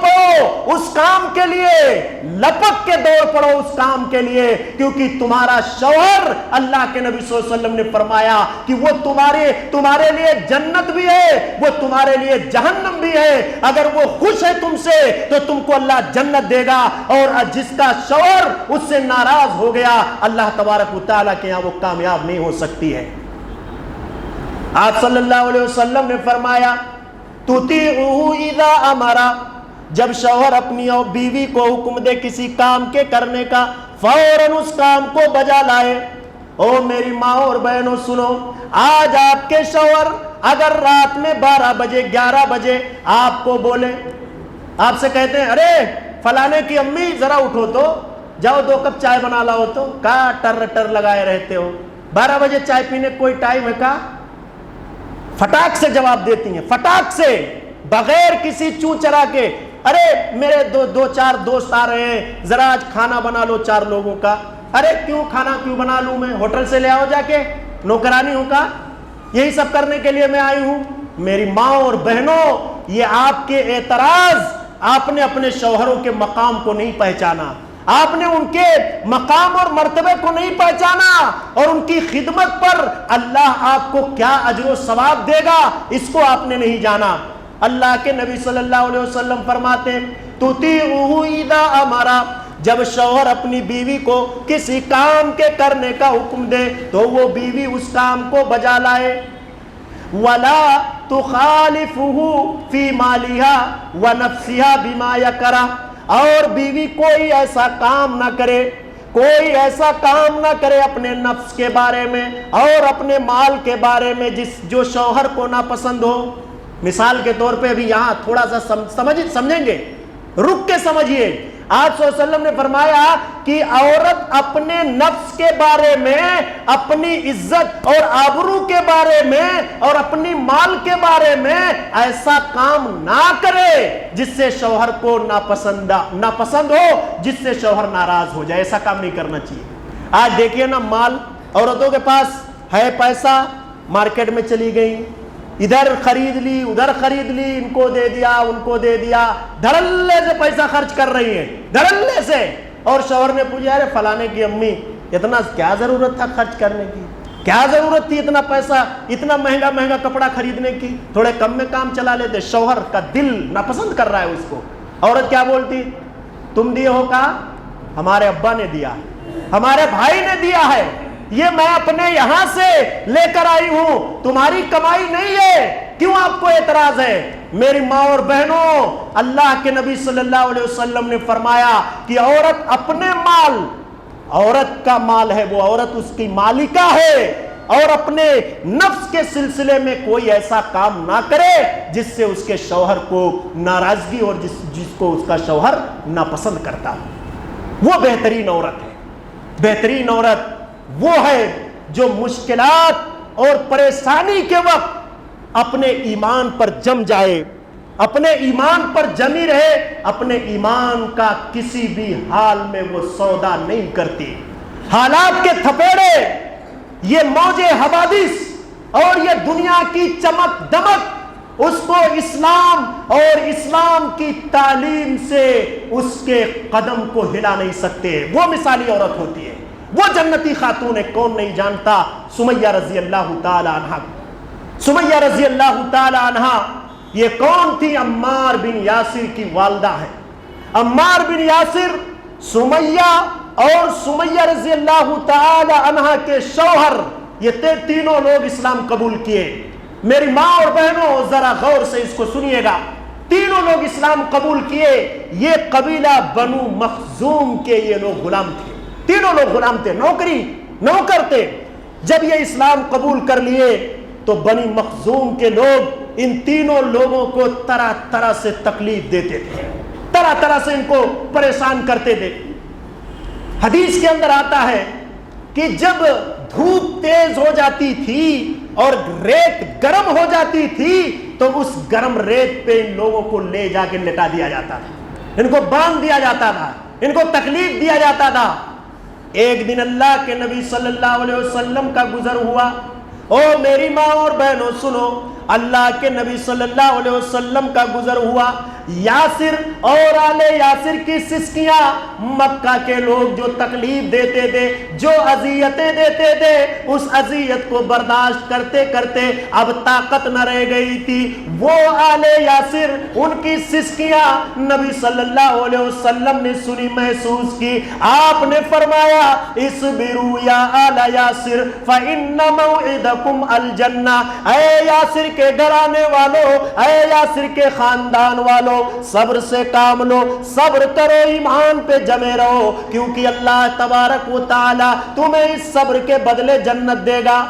پڑو اس کام کے لیے، لپک کے دوڑ پڑو اس کام کے لیے، کیونکہ تمہارا شوہر اللہ کے نبی صلی اللہ علیہ وسلم نے فرمایا کہ وہ تمہارے لیے جنت بھی ہے، وہ تمہارے لیے جہنم بھی ہے۔ اگر وہ خوش ہے تم سے تو تم کو اللہ جنت دے گا، اور جس کا شوہر اس سے ناراض ہو گیا اللہ تبارک و تعالیٰ کے یہاں وہ کامیاب نہیں ہو سکتی ہے۔ آپ صلی اللہ علیہ وسلم نے فرمایا تُطِیعُهُ اِذَا أَمَرَ، جب شوہر اپنی بیوی کو حکم دے کسی کام کے کرنے کا فوراً اس کام کو بجا لائے۔ او میری ماں اور بہنوں سنو، آج آپ کے شوہر اگر رات میں 12 بجے 11 بجے آپ کو بولے، آپ سے کہتے ہیں ارے فلانے کی امی ذرا اٹھو تو، جاؤ 2 کپ چائے بنا لاؤ تو، کہاں ٹر ٹر لگائے رہتے ہو، 12 بجے چائے پینے کوئی ٹائم ہے کا؟ فٹاک سے جواب دیتی ہیں، فٹاک سے، بغیر کسی چوں چرا کے، ارے میرے دو چار دوست آ رہے ہیں ذرا آج کھانا بنا لو 4 لوگوں کا۔ ارے کیوں کھانا کیوں بنا لوں میں، ہوٹل سے لے آؤ جا کے، نوکرانی ہوں کا، یہی سب کرنے کے لیے میں آئی ہوں۔ میری ماں اور بہنوں، یہ آپ کے اعتراض، آپ نے اپنے شوہروں کے مقام کو نہیں پہچانا، آپ نے ان کے مقام اور مرتبے کو نہیں پہچانا، اور ان کی خدمت پر اللہ آپ کو کیا اجر و ثواب دے گا اس کو آپ نے نہیں جانا۔ اللہ کے نبی صلی اللہ علیہ وسلم فرماتے ہیں تُطِیعُهُ اِذَا أَمَرَ، جب شوہر اپنی بیوی کو کسی کام کے کرنے کا حکم دے تو وہ بیوی اس کام کو بجا لائے۔ وَلَا تُخَالِفُهُ فِي مَالِهَا وَنَفْسِهَا بِمَا يَكْرَهُ، اور بیوی کوئی ایسا کام نہ کرے، کوئی ایسا کام نہ کرے اپنے نفس کے بارے میں اور اپنے مال کے بارے میں جو شوہر کو ناپسند ہو۔ مثال کے طور پہ ابھی یہاں تھوڑا سا سمجھیں گے، رک کے سمجھیے۔ آپ صلی اللہ علیہ وسلم نے فرمایا کہ عورت اپنے نفس کے بارے میں، اپنی عزت اور آبرو کے بارے میں اور اپنی مال کے بارے میں ایسا کام نہ کرے جس سے شوہر کو ناپسند ہو، جس سے شوہر ناراض ہو جائے، ایسا کام نہیں کرنا چاہیے۔ آج دیکھیے نا، مال عورتوں کے پاس ہے، پیسہ، مارکیٹ میں چلی گئی، ادھر خرید لی ادھر خرید لی، ان کو دے دیا ان کو دے دیا، دھڑلے سے پیسہ خرچ کر رہی ہیں، دھڑلے سے۔ اور شوہر نے پوچھا ارے فلانے کی امی اتنا کیا ضرورت تھا خرچ کرنے کی، کیا ضرورت تھی اتنا پیسہ، اتنا مہنگا مہنگا کپڑا خریدنے کی، تھوڑے کم میں کام چلا لیتے۔ شوہر کا دل ناپسند کر رہا ہے اس کو۔ عورت کیا بولتی، تم دیے ہو کا، ہمارے ابا نے دیا ہے، ہمارے بھائی نے دیا ہے، یہ میں اپنے یہاں سے لے کر آئی ہوں، تمہاری کمائی نہیں ہے، کیوں آپ کو اعتراض ہے؟ میری ماں اور بہنوں، اللہ کے نبی صلی اللہ علیہ وسلم نے فرمایا کہ عورت اپنے مال، عورت کا مال ہے، وہ عورت اس کی مالکہ ہے، اور اپنے نفس کے سلسلے میں کوئی ایسا کام نہ کرے جس سے اس کے شوہر کو ناراضگی اور جس کو اس کا شوہر ناپسند کرتا ہو۔ وہ بہترین عورت ہے۔ بہترین عورت وہ ہے جو مشکلات اور پریشانی کے وقت اپنے ایمان پر جم جائے، اپنے ایمان پر جمی رہے، اپنے ایمان کا کسی بھی حال میں وہ سودا نہیں کرتی۔ حالات کے تھپیڑے، یہ موج حوادث اور یہ دنیا کی چمک دمک اس کو اسلام اور اسلام کی تعلیم سے اس کے قدم کو ہلا نہیں سکتے۔ وہ مثالی عورت ہوتی ہے، وہ جنتی خاتون ہے، کون نہیں جانتا سمیہ رضی اللہ تعالی عنہ۔ سمیہ رضی اللہ تعالی عنہ یہ کون تھی؟ عمار بن یاسر کی والدہ ہے۔ عمار بن یاسر، سمیہ اور سمیہ رضی اللہ تعالی عنہ کے شوہر، یہ تینوں لوگ اسلام قبول کیے۔ میری ماں اور بہنوں ذرا غور سے اس کو سنیے گا، تینوں لوگ اسلام قبول کیے۔ یہ قبیلہ بنو مخزوم کے یہ لوگ غلام تھے، تینوں لوگ غلام تھے، نوکر تھے۔ جب یہ اسلام قبول کر لیے تو بنی مخزوم کے لوگ ان تینوں لوگوں کو طرح طرح سے تکلیف دیتے تھے، طرح طرح سے ان کو پریشان کرتے تھے۔ حدیث کے اندر آتا ہے کہ جب دھوپ تیز ہو جاتی تھی اور ریت گرم ہو جاتی تھی تو اس گرم ریت پہ ان لوگوں کو لے جا کے لٹا دیا جاتا تھا، ان کو باندھ دیا جاتا تھا، ان کو تکلیف دیا جاتا تھا۔ ایک دن اللہ کے نبی صلی اللہ علیہ وسلم کا گزر ہوا۔ او میری ماں اور بہنوں سنو، اللہ کے نبی صلی اللہ علیہ وسلم کا گزر ہوا، یاسر اور آل یاسر کی سسکیاں، مکہ کے لوگ جو تکلیف دیتے تھے، جو اذیتیں دیتے تھے، اس اذیت کو برداشت کرتے کرتے اب طاقت نہ رہ گئی تھی۔ وہ آل یاسر، ان کی سسکیاں نبی صلی اللہ علیہ وسلم نے سنی، محسوس کی۔ آپ نے فرمایا اصبروا یا آل یاسر فإن موعدکم الجنہ، اے یاسر کے گھرانے والوں، اے یاسر کے خاندان والوں، صبر سے کام لو، صبر کرو، ایمان پہ جمے رہو، کیونکہ اللہ تبارک و تعالی تمہیں اس صبر کے بدلے جنت دے گا،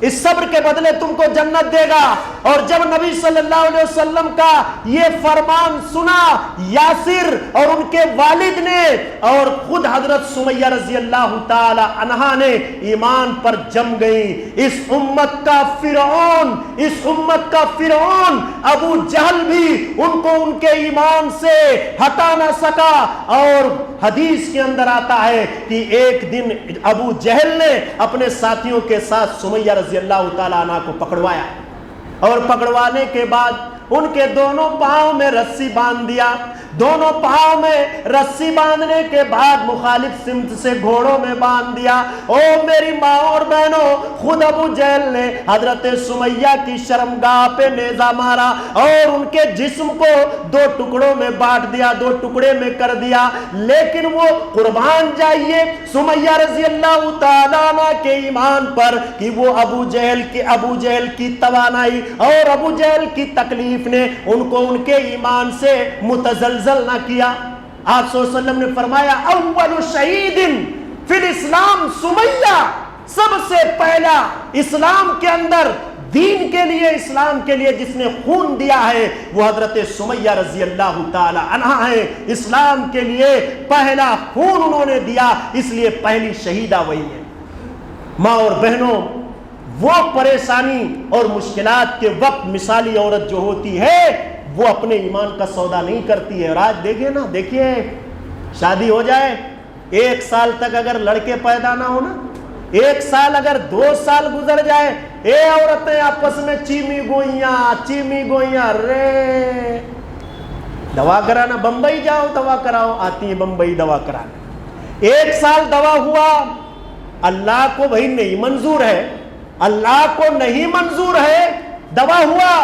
اس صبر کے بدلے تم کو جنت دے گا۔ اور جب نبی صلی اللہ علیہ وسلم کا یہ فرمان سنا یاسر اور ان کے والد نے، اور خود حضرت سمیہ رضی اللہ تعالی عنہا نے ایمان پر جم گئی۔ اس امت کا فرعون، اس امت کا فرعون ابو جہل بھی ان کو ان کے ایمان سے ہٹا نہ سکا۔ اور حدیث کے اندر آتا ہے کہ ایک دن ابو جہل نے اپنے ساتھیوں کے ساتھ سمیہ رضی اللہ تعالیٰ عنہ کو پکڑوایا، اور پکڑوانے کے بعد ان کے دونوں پاؤں میں رسی باندھ دیا۔ دونوں پاؤں میں رسی باندھنے کے بعد مخالف سمت سے گھوڑوں میں باندھ دیا۔ او میری ماں اور بہنوں، خود ابو جہل نے حضرت سمیہ کی شرمگاہ پہ نیزہ مارا اور ان کے جسم کو دو ٹکڑوں میں بانٹ دیا، دو ٹکڑے میں کر دیا۔ لیکن وہ قربان جائیے سمیہ رضی اللہ تعالیٰ عنہ کے ایمان پر کہ وہ ابو جہل کی توانائی اور ابو جہل کی تکلیف نے ان کو ان کے ایمان سے متزلزل نہ کیا۔ آپ صلی اللہ علیہ وسلم نے فرمایا اول شہید فی الاسلام سمیہ، سب سے پہلا اسلام کے اندر، دین کے لیے، اسلام کے لیے جس نے خون دیا ہے وہ حضرت سمیہ رضی اللہ تعالی عنہا ہے۔ اسلام کے لیے پہلا خون انہوں نے دیا، اس لیے پہلی شہیدہ وہی ہے۔ ماں اور بہنوں، وہ پریشانی اور مشکلات کے وقت مثالی عورت جو ہوتی ہے وہ اپنے ایمان کا سودا نہیں کرتی ہے۔ اور آج دیکھیے شادی ہو جائے، 1 سال تک اگر لڑکے پیدا نہ ہونا، 1 سال اگر 2 سال گزر جائے، عورتیں آپس میں چیمی گوئیاں، رے دوا کرانا، بمبئی جاؤ دوا کراؤ، آتی ہیں بمبئی دوا کرانا۔ 1 سال دوا ہوا، اللہ کو بھائی نہیں منظور ہے، اللہ کو نہیں منظور ہے، دوا ہوا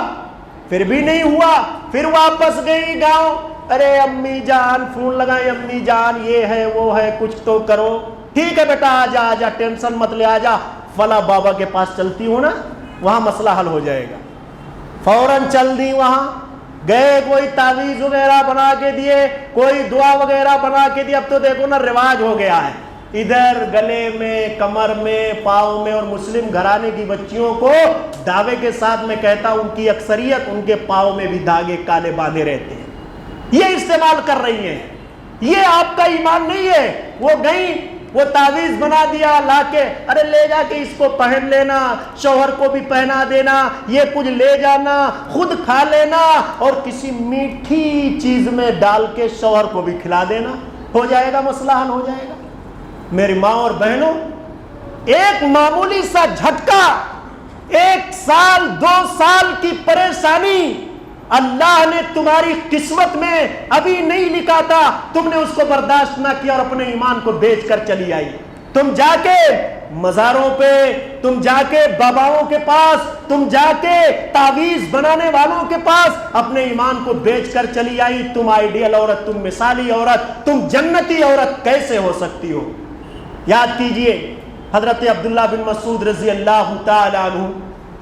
پھر بھی نہیں ہوا، پھر واپس گئی گاؤں، ارے امی جان فون لگائیں، امی جان یہ ہے وہ ہے، کچھ تو کرو، ٹھیک ہے بیٹا آجا ٹینشن مت لے، آجا فلاں بابا کے پاس چلتی ہوں نا، وہاں مسئلہ حل ہو جائے گا۔ فوراً چل دی، وہاں گئے، کوئی تعویذ وغیرہ بنا کے دیے، کوئی دعا وغیرہ بنا کے دی۔ اب تو دیکھو نا رواج ہو گیا ہے، ادھر گلے میں، کمر میں، پاؤں میں، اور مسلم گھرانے کی بچیوں کو دعوے کے ساتھ میں کہتا ہوں ان کی اکثریت ان کے پاؤں میں بھی دھاگے کالے باندھے رہتے ہیں، یہ استعمال کر رہی ہیں۔ یہ آپ کا ایمان نہیں ہے۔ وہ گئی، وہ تعویذ بنا دیا لا کے، ارے لے جا کے اس کو پہن لینا، شوہر کو بھی پہنا دینا، یہ کچھ لے جانا، خود کھا لینا، اور کسی میٹھی چیز میں ڈال کے شوہر کو بھی کھلا دینا، ہو جائے گا مسئلہ حل ہو جائے گا۔ میری ماں اور بہنوں، ایک معمولی سا جھٹکا، 1 سال 2 سال کی پریشانی اللہ نے تمہاری قسمت میں ابھی نہیں لکھا تھا، تم نے اس کو برداشت نہ کیا اور اپنے ایمان کو بیچ کر چلی آئی۔ تم جا کے مزاروں پہ، تم جا کے باباؤں کے پاس، تم جا کے تعویذ بنانے والوں کے پاس اپنے ایمان کو بیچ کر چلی آئی۔ تم آئیڈیل عورت، تم مثالی عورت، تم جنتی عورت کیسے ہو سکتی ہو؟ یاد کیجئے حضرت عبداللہ بن مسعود رضی اللہ تعالی عنہ،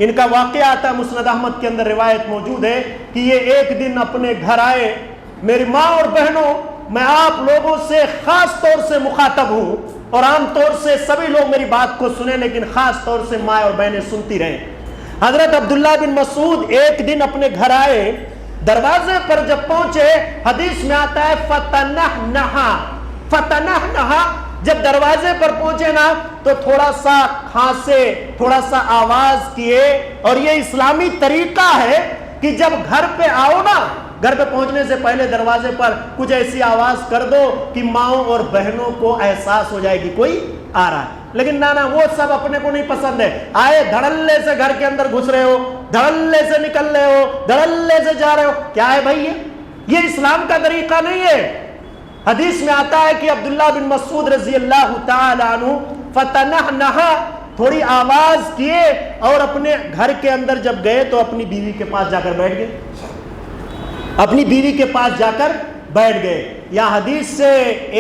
ان کا واقعہ آتا ہے مسند احمد کے اندر، روایت موجود ہے کہ یہ ایک دن اپنے گھر آئے۔ میری ماں اور بہنوں، میں آپ لوگوں سے خاص طور سے مخاطب ہوں، اور عام طور سے سبھی لوگ میری بات کو سنیں، لیکن خاص طور سے ماں اور بہنیں سنتی رہیں۔ حضرت عبداللہ بن مسعود ایک دن اپنے گھر آئے، دروازے پر جب پہنچے، حدیث میں آتا ہے فتنحنہا، جب دروازے پر پہنچے نا تو تھوڑا سا کھانسے، تھوڑا سا آواز کیے۔ اور یہ اسلامی طریقہ ہے کہ جب گھر پہ آؤ نا، گھر پہ پہنچنے سے پہلے دروازے پر کچھ ایسی آواز کر دو کہ ماؤں اور بہنوں کو احساس ہو جائے گی کوئی آ رہا ہے۔ لیکن نانا وہ سب اپنے کو نہیں پسند ہے، آئے دھڑلے سے گھر کے اندر گھس رہے ہو، دھڑلے سے نکل رہے ہو، دھڑلے سے جا رہے ہو، کیا ہے بھائی یہ اسلام کا طریقہ نہیں ہے۔ حدیث میں آتا ہے کہ عبداللہ بن مسعود رضی اللہ تعالی عنہ فتنحنہا، تھوڑی آواز کیے اور اپنے گھر کے اندر جب گئے تو اپنی بیوی کے پاس جا کر بیٹھ گئے، اپنی بیوی کے پاس جا کر بیٹھ گئے۔ یا حدیث سے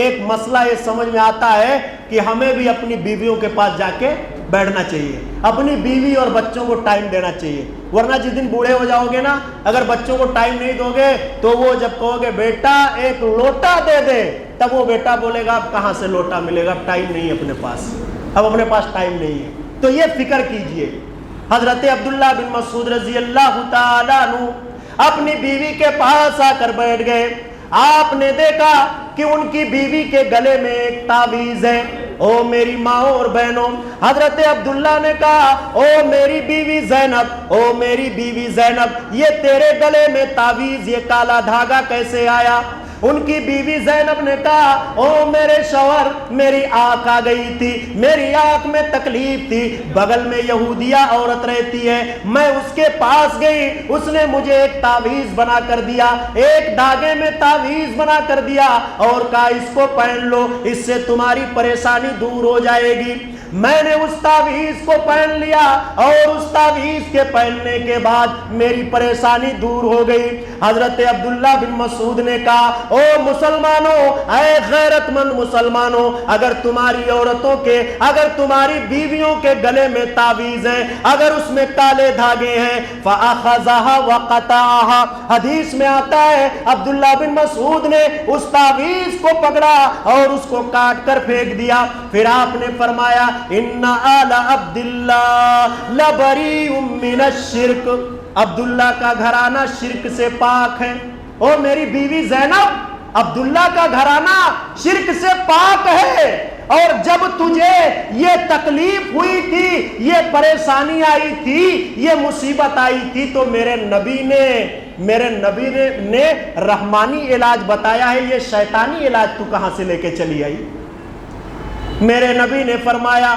ایک مسئلہ یہ سمجھ میں آتا ہے کہ ہمیں بھی اپنی بیویوں کے پاس جا کے بیٹھنا چاہیے، اپنی بیوی اور بچوں کو ٹائم دینا چاہیے، ورنہ جس دن بوڑھے ہو جاؤ گے نا، اگر بچوں کو ٹائم نہیں دو گے تو وہ جب کہو گے بیٹا ایک لوٹا دے دے، تب وہ بیٹا بولے گا اب کہاں سے لوٹا ملے گا، اب ٹائم نہیں ہے اپنے پاس، اب اپنے پاس ٹائم نہیں ہے۔ تو یہ فکر کیجئے، حضرت عبداللہ بن مسعود رضی اللہ تعالیٰ عنہ اپنی بیوی کے پاس آ کر بیٹھ گئے۔ آپ نے دیکھا کہ ان کی بیوی کے گلے میں ایک تعویذ ہے۔ او میری ماں اور بہنوں، حضرت عبداللہ نے کہا او میری بیوی زینب، او میری بیوی زینب، یہ تیرے گلے میں تعویذ، یہ کالا دھاگا کیسے آیا؟ ان کی بیوی زینب نے کہا او میرے شوہر، میری آنکھ آ گئی تھی، میری آنکھ میں تکلیف تھی، بغل میں یہودیہ عورت رہتی ہے، میں اس کے پاس گئی، اس نے مجھے ایک تعویذ بنا کر دیا، ایک دھاگے میں تعویذ بنا کر دیا اور کہا اس کو پہن لو، اس سے تمہاری پریشانی دور ہو جائے گی۔ میں نے اس تعویذ کو پہن لیا اور اس تعویذ کے پہننے کے بعد میری پریشانی دور ہو گئی۔ حضرت عبداللہ بن مسعود نے کہا او مسلمانوں، اے غیرت مند مسلمانوں، اگر تمہاری عورتوں کے، اگر تمہاری بیویوں کے گلے میں تعویذ ہے، اگر اس میں کالے دھاگے ہیں، فَأَخَذَهَا وَقَطَعَهَا، حدیث میں آتا ہے عبداللہ بن مسعود نے اس تعویذ کو پکڑا اور اس کو کاٹ کر پھینک دیا۔ پھر آپ نے فرمایا ان آل عبداللہ لبریء من الشرک، عبداللہ کا گھرانہ شرک سے پاک ہے۔ او میری بیوی زینب، عبداللہ کا گھرانہ شرک سے پاک ہے، اور جب تجھے یہ تکلیف ہوئی تھی، یہ پریشانی آئی تھی، یہ مصیبت آئی تھی، تو میرے نبی نے رحمانی علاج بتایا ہے، یہ شیطانی علاج تو کہاں سے لے کے چلی آئی؟ میرے نبی نے فرمایا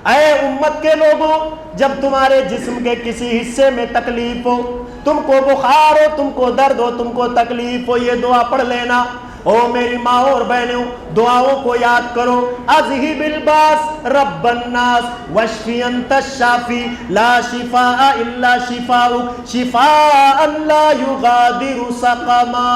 اے امت کے لوگوں، جب تمہارے جسم کے کسی حصے میں تکلیف ہو، تم کو بخار ہو، تم کو درد ہو، تم کو تکلیف ہو، یہ دعا پڑھ لینا۔ او میری ماں اور بہنوں، دعاؤں کو یاد کرو۔ اذہب الباس رب الناس واشفی انت الشافی لا شفاء الا شفاؤک شفاء لا یغادر سقما،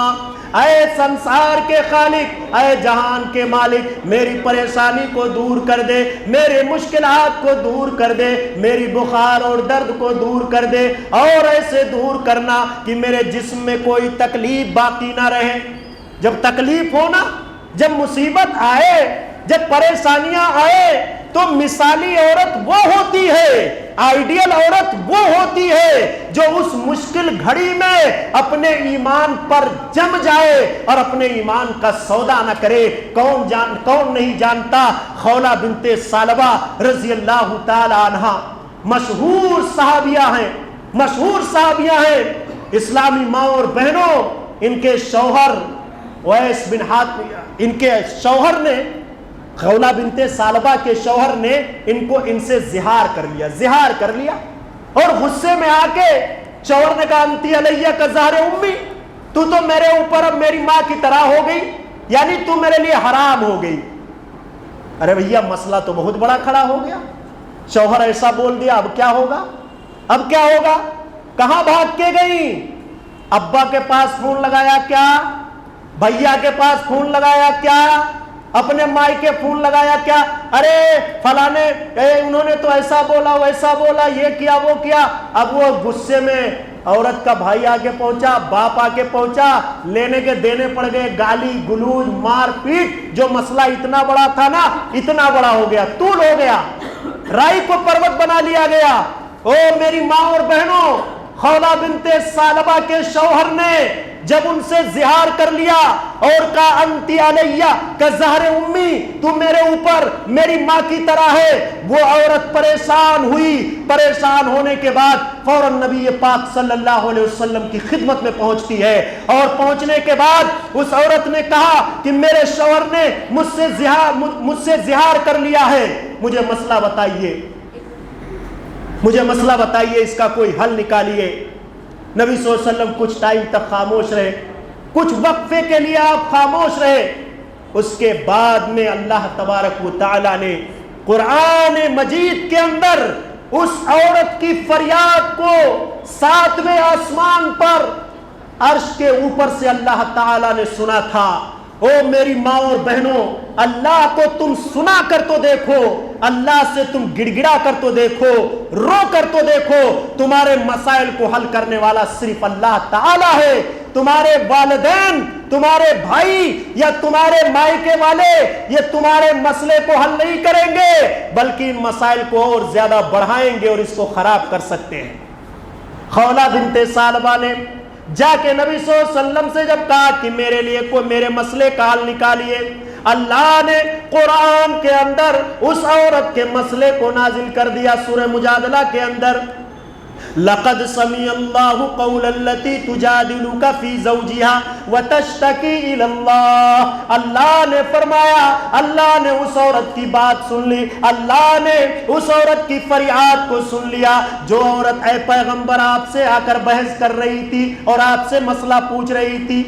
اے سنسار کے خالق، اے جہان کے مالک، میری پریشانی کو دور کر دے، میرے مشکلات کو دور کر دے، میری بخار اور درد کو دور کر دے، اور ایسے دور کرنا کہ میرے جسم میں کوئی تکلیف باقی نہ رہے۔ جب تکلیف ہونا، جب مصیبت آئے، جب پریشانیاں آئے، تو مثالی عورت وہ ہوتی ہے، آئیڈیل عورت وہ ہوتی ہے جو اس مشکل گھڑی میں اپنے ایمان پر جم جائے اور اپنے ایمان کا سودا نہ کرے۔ کون نہیں جانتا خولہ بنت ثعلبہ رضی اللہ تعالی عنہا، مشہور صحابیہ ہیں، اسلامی ماں اور بہنوں، ان کے شوہر اویس بن حاتم، ان کے شوہر نے، خولہ بنت ثعلبہ کے شوہر نے ان سے زہار کر لیا اور غصے میں آ کے شوہر نے کہا انتی علیہ کا زہر امی، تو میرے اوپر اب میری ماں کی طرح ہو گئی، یعنی تو میرے لیے حرام ہو گئی۔ ارے بھیا مسئلہ تو بہت بڑا کھڑا ہو گیا، شوہر ایسا بول دیا، اب کیا ہوگا؟ کہاں بھاگ کے گئی؟ ابا کے پاس فون لگایا کیا؟ بھیا کے پاس فون لگایا کیا؟ اپنے مائی کے فون لگایا کیا؟ ارے فلانے انہوں نے تو ایسا بولا، ویسا بولا، یہ کیا وہ کیا۔ اب وہ غصے میں عورت کا بھائی آگے پہنچا، باپ آگے پہنچا، لینے کے دینے پڑ گئے، گالی گلوج مار پیٹ، جو مسئلہ اتنا بڑا تھا نا، اتنا بڑا ہو گیا، طول ہو گیا، رائی کو پروت بنا لیا گیا۔ او میری ماں اور بہنوں، خولہ بنت ثعلبہ کے شوہر نے جب ان سے زہار کر لیا اور کہا انتی علیہ کا زہر امی، تو میرے اوپر میری ماں کی طرح ہے، وہ عورت پریشان ہوئی۔ پریشان ہونے کے بعد فوراً نبی پاک صلی اللہ علیہ وسلم کی خدمت میں پہنچتی ہے، اور پہنچنے کے بعد اس عورت نے کہا کہ میرے شوہر نے مجھ سے زہار کر لیا ہے، مجھے مسئلہ بتائیے۔ مجھے مسئلہ بتائیے، اس کا کوئی حل نکالیے۔ نبی صلی اللہ علیہ وسلم کچھ ٹائم تک خاموش رہے، کچھ وقفے کے لیے آپ خاموش رہے۔ اس کے بعد میں اللہ تبارک و تعالی نے قرآن مجید کے اندر اس عورت کی فریاد کو 7ویں آسمان پر عرش کے اوپر سے اللہ تعالی نے سنا تھا۔ او میری ماں اور بہنوں، اللہ کو تم سنا کر تو دیکھو، اللہ سے تم گڑ گڑا کر تو دیکھو، رو کر تو دیکھو۔ تمہارے مسائل کو حل کرنے والا صرف اللہ تعالی ہے۔ تمہارے والدین، تمہارے بھائی یا تمہارے مائکے والے یہ تمہارے مسئلے کو حل نہیں کریں گے، بلکہ ان مسائل کو اور زیادہ بڑھائیں گے اور اس کو خراب کر سکتے ہیں۔ خولہ بنت ثعلبہ نے جا کے نبی صلی اللہ علیہ وسلم سے جب کہا کہ میرے لیے کوئی میرے مسئلے کا حل نکالیے، اللہ نے قرآن کے اندر اس عورت کے مسئلے کو نازل کر دیا۔ سورہ مجادلہ کے اندر لقد سمع اللہ قول التي تجادلك في زوجها وتشتكي الى اللہ، اللہ نے فرمایا، اللہ نے اس عورت کی بات سن لی، اللہ نے اس عورت کی فریاد کو سن لیا۔ جو عورت اے پیغمبر آپ سے آ کر بحث کر رہی تھی اور آپ سے مسئلہ پوچھ رہی تھی،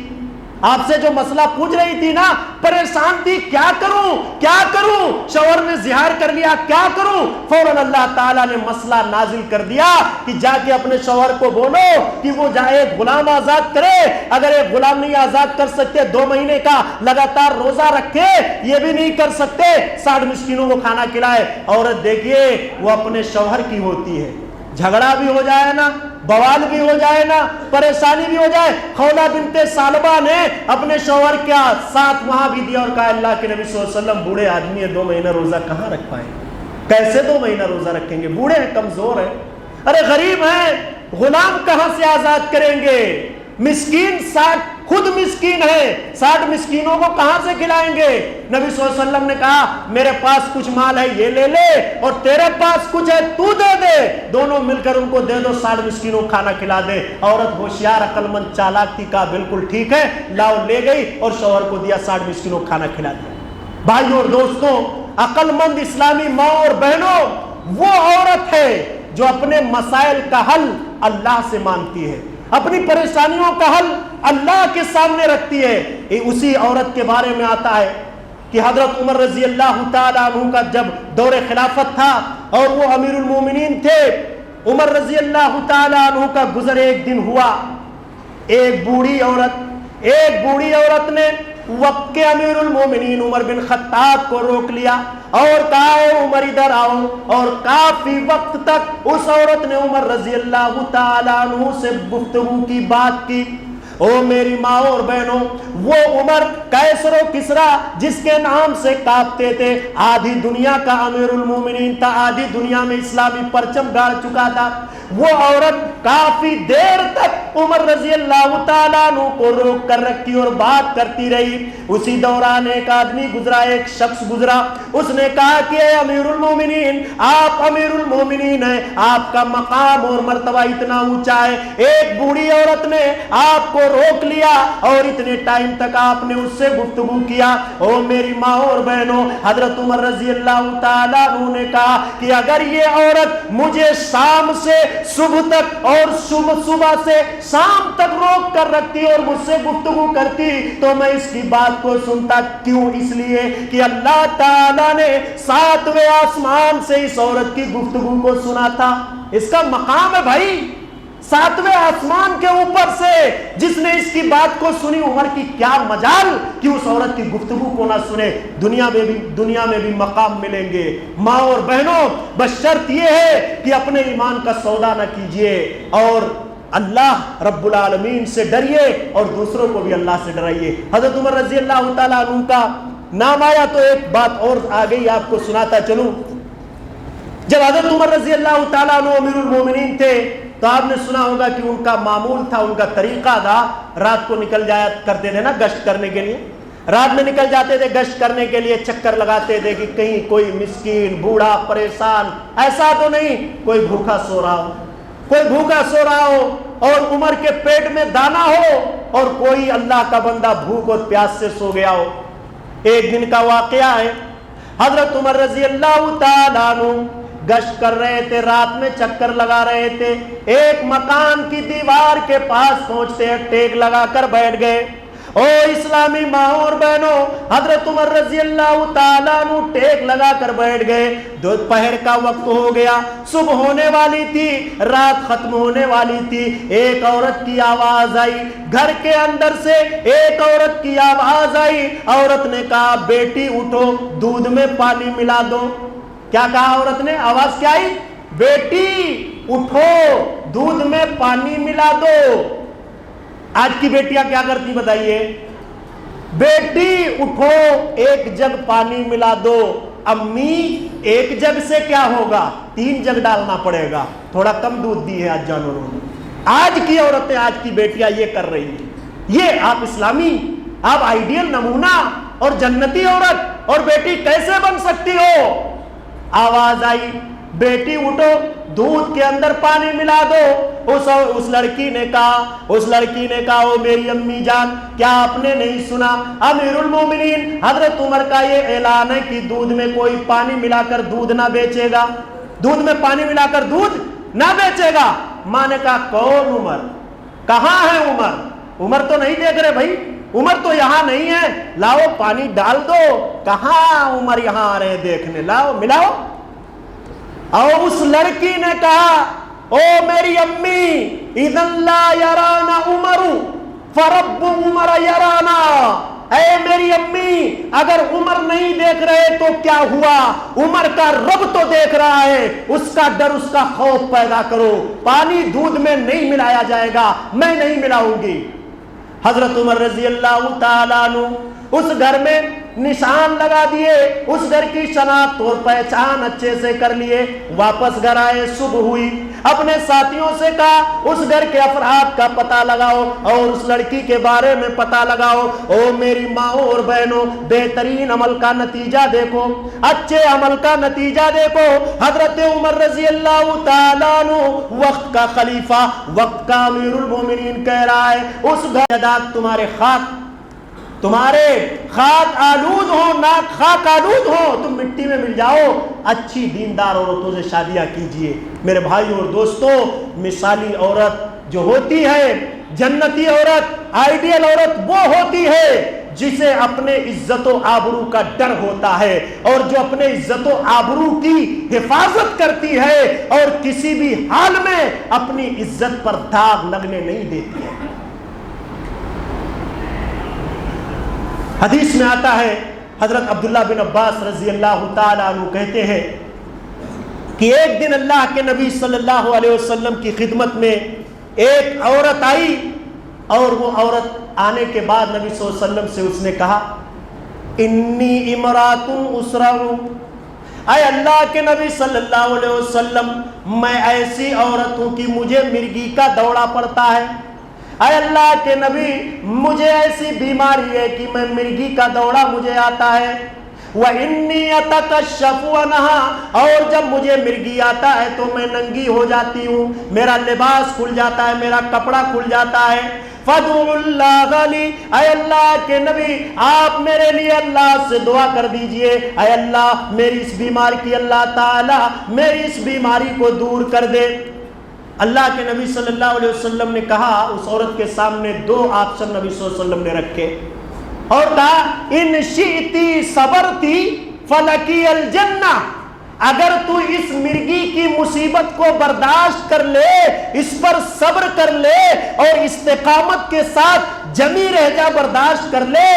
آپ سے جو مسئلہ پوچھ رہی تھی نا، پریشان تھی، کیا کروں کیا کروں، شوہر نے زہار کر لیا، کیا کروں، فوراً اللہ تعالیٰ نے مسئلہ نازل کر دیا کہ جا کے اپنے شوہر کو بولو کہ وہ جائے ایک غلام آزاد کرے، اگر ایک غلام نہیں آزاد کر سکتے 2 مہینے کا لگاتار روزہ رکھے، یہ بھی نہیں کر سکتے 60 مسکینوں کو کھانا کھلائے۔ عورت دیکھیے وہ اپنے شوہر کی ہوتی ہے، جھگڑا بھی ہو جائے نا، بوال بھی ہو جائے نا، پریشانی بھی ہو جائے۔ خولہ بنت ثعلبہ نے اپنے شوہر کیا 7 ماہ بھی دیا اور کہا اللہ کے نبی صلی اللہ علیہ وسلم بوڑھے آدمی ہیں، 2 مہینہ روزہ کہاں رکھ پائیں، کیسے 2 مہینہ روزہ رکھیں گے، بوڑھے ہیں، کمزور ہیں، ارے غریب ہیں، غلام کہاں سے آزاد کریں گے، مسکین 60 خود مسکین ہے، 60 مسکینوں کو کہاں سے کھلائیں گے۔ نبی صلی اللہ علیہ وسلم نے کہا میرے پاس کچھ مال ہے یہ لے لے اور تیرے پاس کچھ ہے تو دے دے، دونوں مل کر ان کو دے دو، 60 مسکینوں کو کھانا کھلا دے۔ عورت ہوشیار عقل مند چالاک تھی، کہا بالکل ٹھیک ہے، لاؤ، لے گئی اور شوہر کو دیا، 60 مسکینوں کو کھانا کھلا دیا۔ بھائیوں اور دوستوں، عقل مند اسلامی ماں اور بہنوں وہ عورت ہے جو اپنے مسائل کا حل اللہ سے مانگتی ہے، اپنی پریشانیوں کا حل اللہ کے سامنے رکھتی ہے۔ اسی عورت کے بارے میں آتا ہے کہ حضرت عمر رضی اللہ تعالیٰ عنہ کا جب دور خلافت تھا اور وہ امیر المومنین تھے، عمر رضی اللہ تعالیٰ عنہ کا گزر ایک دن ہوا، ایک بوڑھی عورت نے وقت کے امیر المومنین عمر بن خطاب کو روک لیا اور کہا ہے عمر ادھر آؤ، اور کافی وقت تک اس عورت نے عمر رضی اللہ تعالیٰ عنہ سے گفتگو کی، بات کی۔ او میری ماں اور بہنوں، وہ عمر کیسر و کسرا جس کے نام سے کانپتے تھے، آدھی دنیا کا امیر المومنین تھا، آدھی دنیا میں اسلامی پرچم گاڑ چکا تھا۔ وہ عورت کافی دیر تک عمر رضی اللہ تعالیٰ عنہ کو روک کر رکھی اور بات کرتی رہی۔ اسی دوران ایک آدمی گزرا، ایک شخص گزرا، اس نے کہا کہ اے امیر المومنین، آپ امیر المومنین ہیں، آپ کا مقام اور مرتبہ اتنا اونچا ہے، ایک بوڑھی عورت نے آپ کو روک لیا اور اتنے ٹائم تک آپ نے اس سے گفتگو کیا۔ او میری ماں اور بہنوں، حضرت عمر رضی اللہ تعالیٰ عنہ نے کہا کہ اگر یہ عورت مجھے شام سے صبح تک اور صبح سے شام تک روک کر رکھتی اور مجھ سے گفتگو کرتی تو میں اس کی بات کو سنتا۔ کیوں؟ اس لیے کہ اللہ تعالیٰ نے 7ویں آسمان سے اس عورت کی گفتگو کو سنا تھا۔ اس کا مقام ہے بھائی، 7ویں آسمان کے اوپر سے جس نے اس کی بات کو سنی، عمر کی کیا مجال کہ اس عورت کی گفتگو کو نہ سنے۔ دنیا میں بھی مقام ملیں گے۔ ماں اور بہنوں، بس شرط یہ ہے کہ اپنے ایمان کا سودا نہ کیجیے اور اللہ رب العالمین سے ڈریے اور دوسروں کو بھی اللہ سے ڈرائیے۔ حضرت عمر رضی اللہ تعالیٰ عنہ کا نام آیا تو ایک بات اور آ گئی، آپ کو سناتا چلوں۔ جب حضرت عمر رضی اللہ تعالیٰ عنہ امیر المومنین تھے تو آپ نے سنا ہوگا کہ ان کا معمول تھا، ان کا طریقہ تھا، رات کو نکل جایا کرتے تھے نا گشت کرنے کے لیے، رات میں نکل جاتے تھے گشت کرنے کے لیے، چکر لگاتے تھے کہ کہیں کوئی مسکین بوڑھا پریشان ایسا تو نہیں کوئی بھوکا سو رہا ہو اور عمر کے پیٹ میں دانا ہو اور کوئی اللہ کا بندہ بھوک اور پیاس سے سو گیا ہو۔ ایک دن کا واقعہ ہے، حضرت عمر رضی اللہ تعالیٰ عنہ گشت کر رہے تھے، رات میں چکر لگا رہے تھے، ایک مکان کی دیوار کے پاس پہنچتے ٹیک لگا کر بیٹھ گئے۔ او اسلامی ماں اور بہنوں، حضرت عمر رضی اللہ تعالیٰ عنہ ٹیک لگا کر بیٹھ گئے۔ دوپہر کا وقت ہو گیا، صبح ہونے والی تھی، رات ختم ہونے والی تھی۔ ایک عورت کی آواز آئی، گھر کے اندر سے ایک عورت کی آواز آئی۔ عورت نے کہا بیٹی اٹھو، دودھ میں پانی ملا دو۔ کیا کہا عورت نے؟ آواز کیا آئی؟ بیٹی اٹھو، دودھ میں پانی ملا دو۔ آج کی بیٹیاں کیا کرتی بتائیے؟ بیٹی اٹھو، ایک جگ پانی ملا دو۔ امی ایک جگ سے کیا ہوگا؟ 3 جگ ڈالنا پڑے گا، تھوڑا کم دودھ دی ہے آج جانوروں نے۔ آج کی عورتیں، آج کی بیٹیاں یہ کر رہی ہیں۔ یہ آپ اسلامی، آپ آئیڈیل نمونہ اور جنتی عورت اور بیٹی کیسے بن سکتی ہو؟ آواز آئی بیٹی اٹھو، دودھ کے اندر پانی ملا دو۔ اس لڑکی نے کہا او میری امی جان، کیا آپ نے نہیں سنا امیر المومنین حضرت عمر کا یہ اعلان ہے کہ دودھ میں کوئی پانی ملا کر دودھ نہ بیچے گا، دودھ میں پانی ملا کر دودھ نہ بیچے گا۔ ماں نے کہا کون عمر؟ کہاں ہے عمر؟ عمر تو نہیں دیکھ رہے بھائی، عمر تو یہاں نہیں ہے، لاؤ پانی ڈال دو۔ کہاں عمر یہاں آ رہے دیکھنے، لاؤ ملاؤ۔ اور اس لڑکی نے کہا او میری امی اذن لا یرانا عمر فرب عمر یرانا، اے میری امی اگر عمر نہیں دیکھ رہے تو کیا ہوا، عمر کا رب تو دیکھ رہا ہے، اس کا ڈر، اس کا خوف پیدا کرو۔ پانی دودھ میں نہیں ملایا جائے گا، میں نہیں ملاؤں گی۔ حضرت عمر رضی اللہ تعالیٰ عنہ اس گھر میں نشان لگا دیے، اس گھر کی شناخت اور پہچان اچھے سے کر لیے۔ واپس گھر آئے، صبح ہوئی، اپنے ساتھیوں سے کہا اس گھر کے افراد کا پتہ لگاؤ اور اس لڑکی کے بارے میں پتہ لگاؤ۔ او میری ماؤں اور بہنوں، بہترین عمل کا نتیجہ دیکھو، اچھے عمل کا نتیجہ دیکھو۔ حضرت عمر رضی اللہ تعالیٰ عنہ وقت کا خلیفہ، وقت کا امیر المومنین کہہ رہا ہے اس گھر تمہارے خاک آلود ہو، ناک خاک آلود ہو، تم مٹی میں مل جاؤ، اچھی دیندار عورتوں سے شادیاں کیجئے۔ میرے بھائی اور دوستو، مثالی عورت جو ہوتی ہے، جنتی عورت، آئیڈیل عورت وہ ہوتی ہے جسے اپنے عزت و آبرو کا ڈر ہوتا ہے، اور جو اپنے عزت و آبرو کی حفاظت کرتی ہے اور کسی بھی حال میں اپنی عزت پر داغ لگنے نہیں دیتی ہے۔ حدیث میں آتا ہے، حضرت عبداللہ بن عباس رضی اللہ تعالیٰ عنہ کہتے ہیں کہ ایک دن اللہ کے نبی صلی اللہ علیہ وسلم کی خدمت میں ایک عورت آئی، اور وہ عورت آنے کے بعد نبی صلی اللہ علیہ وسلم سے اس نے کہا انی امرات اسرع، اے اللہ کے نبی صلی اللہ علیہ وسلم میں ایسی عورت ہوں کہ مجھے مرگی کا دورہ پڑتا ہے۔ اے اللہ کے نبی مجھے ایسی بیماری ہے کہ میں مرگی کا دورہ مجھے آتا ہے۔ وَإِنِّي أَتَكَشَّفُ عَنْهَا، اور جب مجھے مرگی آتا ہے تو میں ننگی ہو جاتی ہوں، میرا لباس کھل جاتا ہے، میرا کپڑا کھل جاتا ہے۔ فَادْعُوا اللَّهَ لِي، اے اللہ کے نبی آپ میرے لیے اللہ سے دعا کر دیجئے، اے اللہ میری اس بیماری کی، اللہ تعالی میری اس بیماری کو دور کر دے۔ اللہ کے نبی صلی اللہ علیہ وسلم نے کہا، اس عورت کے سامنے 2 آپشن نبی صلی اللہ علیہ وسلم نے رکھے اور کہا ان شئتی صبرتی فلکی الجنہ، اگر تو اس مرگی کی مصیبت کو برداشت کر لے، اس پر صبر کر لے اور استقامت کے ساتھ جمی رہ جا، برداشت کر لے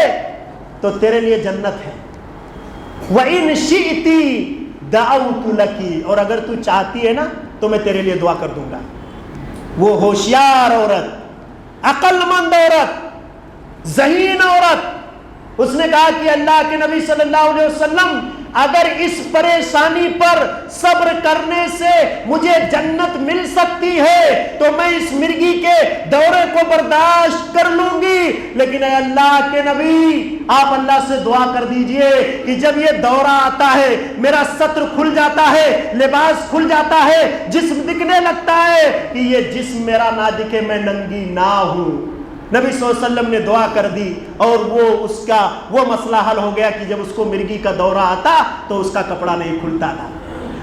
تو تیرے لیے جنت ہے۔ وَإِن شِئْتِ دَعَوْتُ لَكِ، اور اگر تو چاہتی ہے نا تو میں تیرے لیے دعا کر دوں گا۔ وہ ہوشیار عورت، عقل مند عورت، ذہین عورت، اس نے کہا کہ اللہ کے نبی صلی اللہ علیہ وسلم اگر اس پریشانی پر صبر کرنے سے مجھے جنت مل سکتی ہے تو میں اس مرگی کے دورے کو برداشت کر لوں گی، لیکن اے اللہ کے نبی آپ اللہ سے دعا کر دیجئے کہ جب یہ دورہ آتا ہے میرا ستر کھل جاتا ہے، لباس کھل جاتا ہے، جسم دکھنے لگتا ہے کہ یہ جسم میرا نہ دکھے، میں ننگی نہ ہوں۔ نبی صلی اللہ علیہ وسلم نے دعا کر دی اور وہ مسئلہ حل ہو گیا کہ جب اس کو مرگی کا دورہ آتا تو اس کا کپڑا نہیں کھلتا تھا۔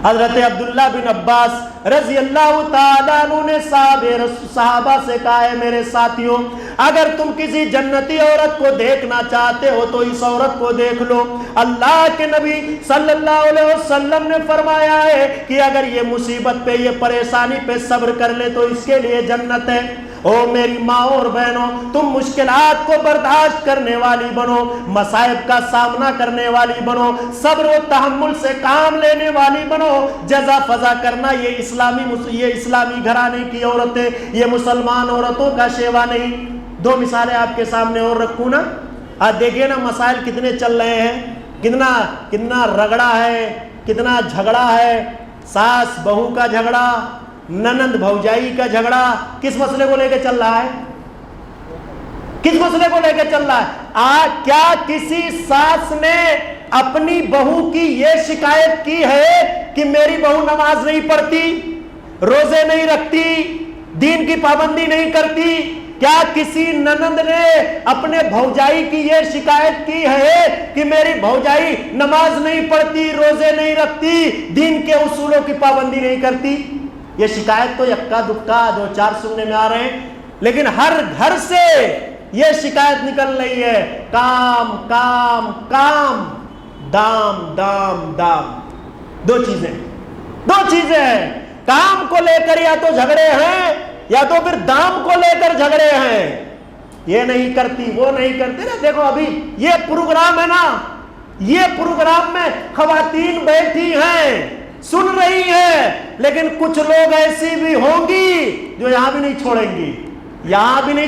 حضرت عبداللہ بن عباس رضی اللہ تعالیٰ عنہ نے صحابہ سے کہا ہے میرے ساتھیوں، اگر تم کسی جنتی عورت کو دیکھنا چاہتے ہو تو اس عورت کو دیکھ لو۔ اللہ کے نبی صلی اللہ علیہ وسلم نے فرمایا ہے کہ اگر یہ مصیبت پہ، یہ پریشانی پہ صبر کر لے تو اس کے لیے جنت ہے۔ او میری ماں اور بہنوں، تم مشکلات کو برداشت کرنے والی بنو، مصائب کا سامنا کرنے والی بنو، صبر و تحمل سے کام لینے والی بنو۔ جزا فضا کرنا یہ اسلامی گھرانے کی عورتیں، یہ مسلمان عورتوں کا شیوا نہیں۔ دو مثالیں آپ کے سامنے اور رکھوں نا، آج دیکھیے نا مسائل کتنے چل رہے ہیں، کتنا رگڑا ہے، کتنا جھگڑا ہے، ساس بہو کا جھگڑا، ننند بھوجائی کا جھگڑا، کس مسئلے کو لے کے چل رہا ہے؟ کس مسئلے کو لے کے چل رہا ہے؟ کیا کسی ساس نے اپنی بہو کی یہ شکایت کی ہے کہ میری بہو نماز نہیں پڑھتی، روزے نہیں رکھتی، دین کی پابندی نہیں کرتی؟ کیا کسی ننند نے اپنے بھوجائی کی یہ شکایت کی ہے کہ میری بھوجائی نماز نہیں پڑھتی، روزے نہیں رکھتی، دین کے اصولوں کی پابندی نہیں کرتی؟ یہ شکایت تو یکا دکا دو چار سننے میں آ رہے ہیں، لیکن ہر گھر سے یہ شکایت نکل رہی ہے، کام کام کام، دام دام دام۔ دو چیزیں ہیں، کام کو لے کر یا تو جھگڑے ہیں یا تو پھر دام کو لے کر جھگڑے ہیں، یہ نہیں کرتی وہ نہیں کرتی نا۔ دیکھو ابھی یہ پروگرام ہے نا، یہ پروگرام میں خواتین بیٹھی ہیں، سن رہی ہیں، لیکن کچھ لوگ ایسی بھی ہوں گی جو یہاں بھی نہیں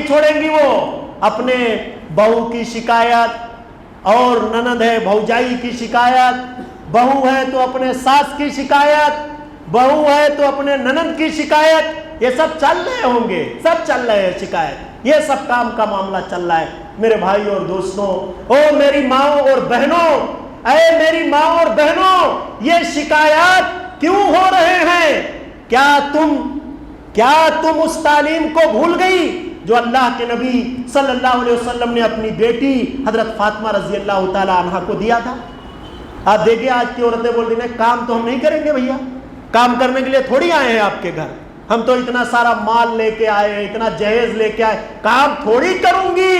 چھوڑیں گی، وہ اپنے بہو کی شکایت، اور ننند ہے بھوجائی کی شکایت، بہو ہے تو اپنے ساس کی شکایت، بہو ہے تو اپنے ننند کی شکایت، یہ سب چل رہے ہوں گے، سب چل رہے ہیں شکایت، یہ سب کام کا معاملہ چل رہا ہے۔ میرے بھائی اور دوستوں، او میری ماں اور بہنوں، اے میری ماں اور بہنوں، یہ شکایات کیوں ہو رہے ہیں؟ کیا تم اس تعلیم کو بھول گئی جو اللہ کے نبی صلی اللہ علیہ وسلم نے اپنی بیٹی حضرت فاطمہ رضی اللہ تعالی عنہا کو دیا تھا؟ آپ دیکھیں آج کی عورتیں بول رہی ہیں کام تو ہم نہیں کریں گے بھیا، کام کرنے کے لیے تھوڑی آئے ہیں آپ کے گھر، ہم تو اتنا سارا مال لے کے آئے ہیں، اتنا جہیز لے کے آئے، کام تھوڑی کروں گی،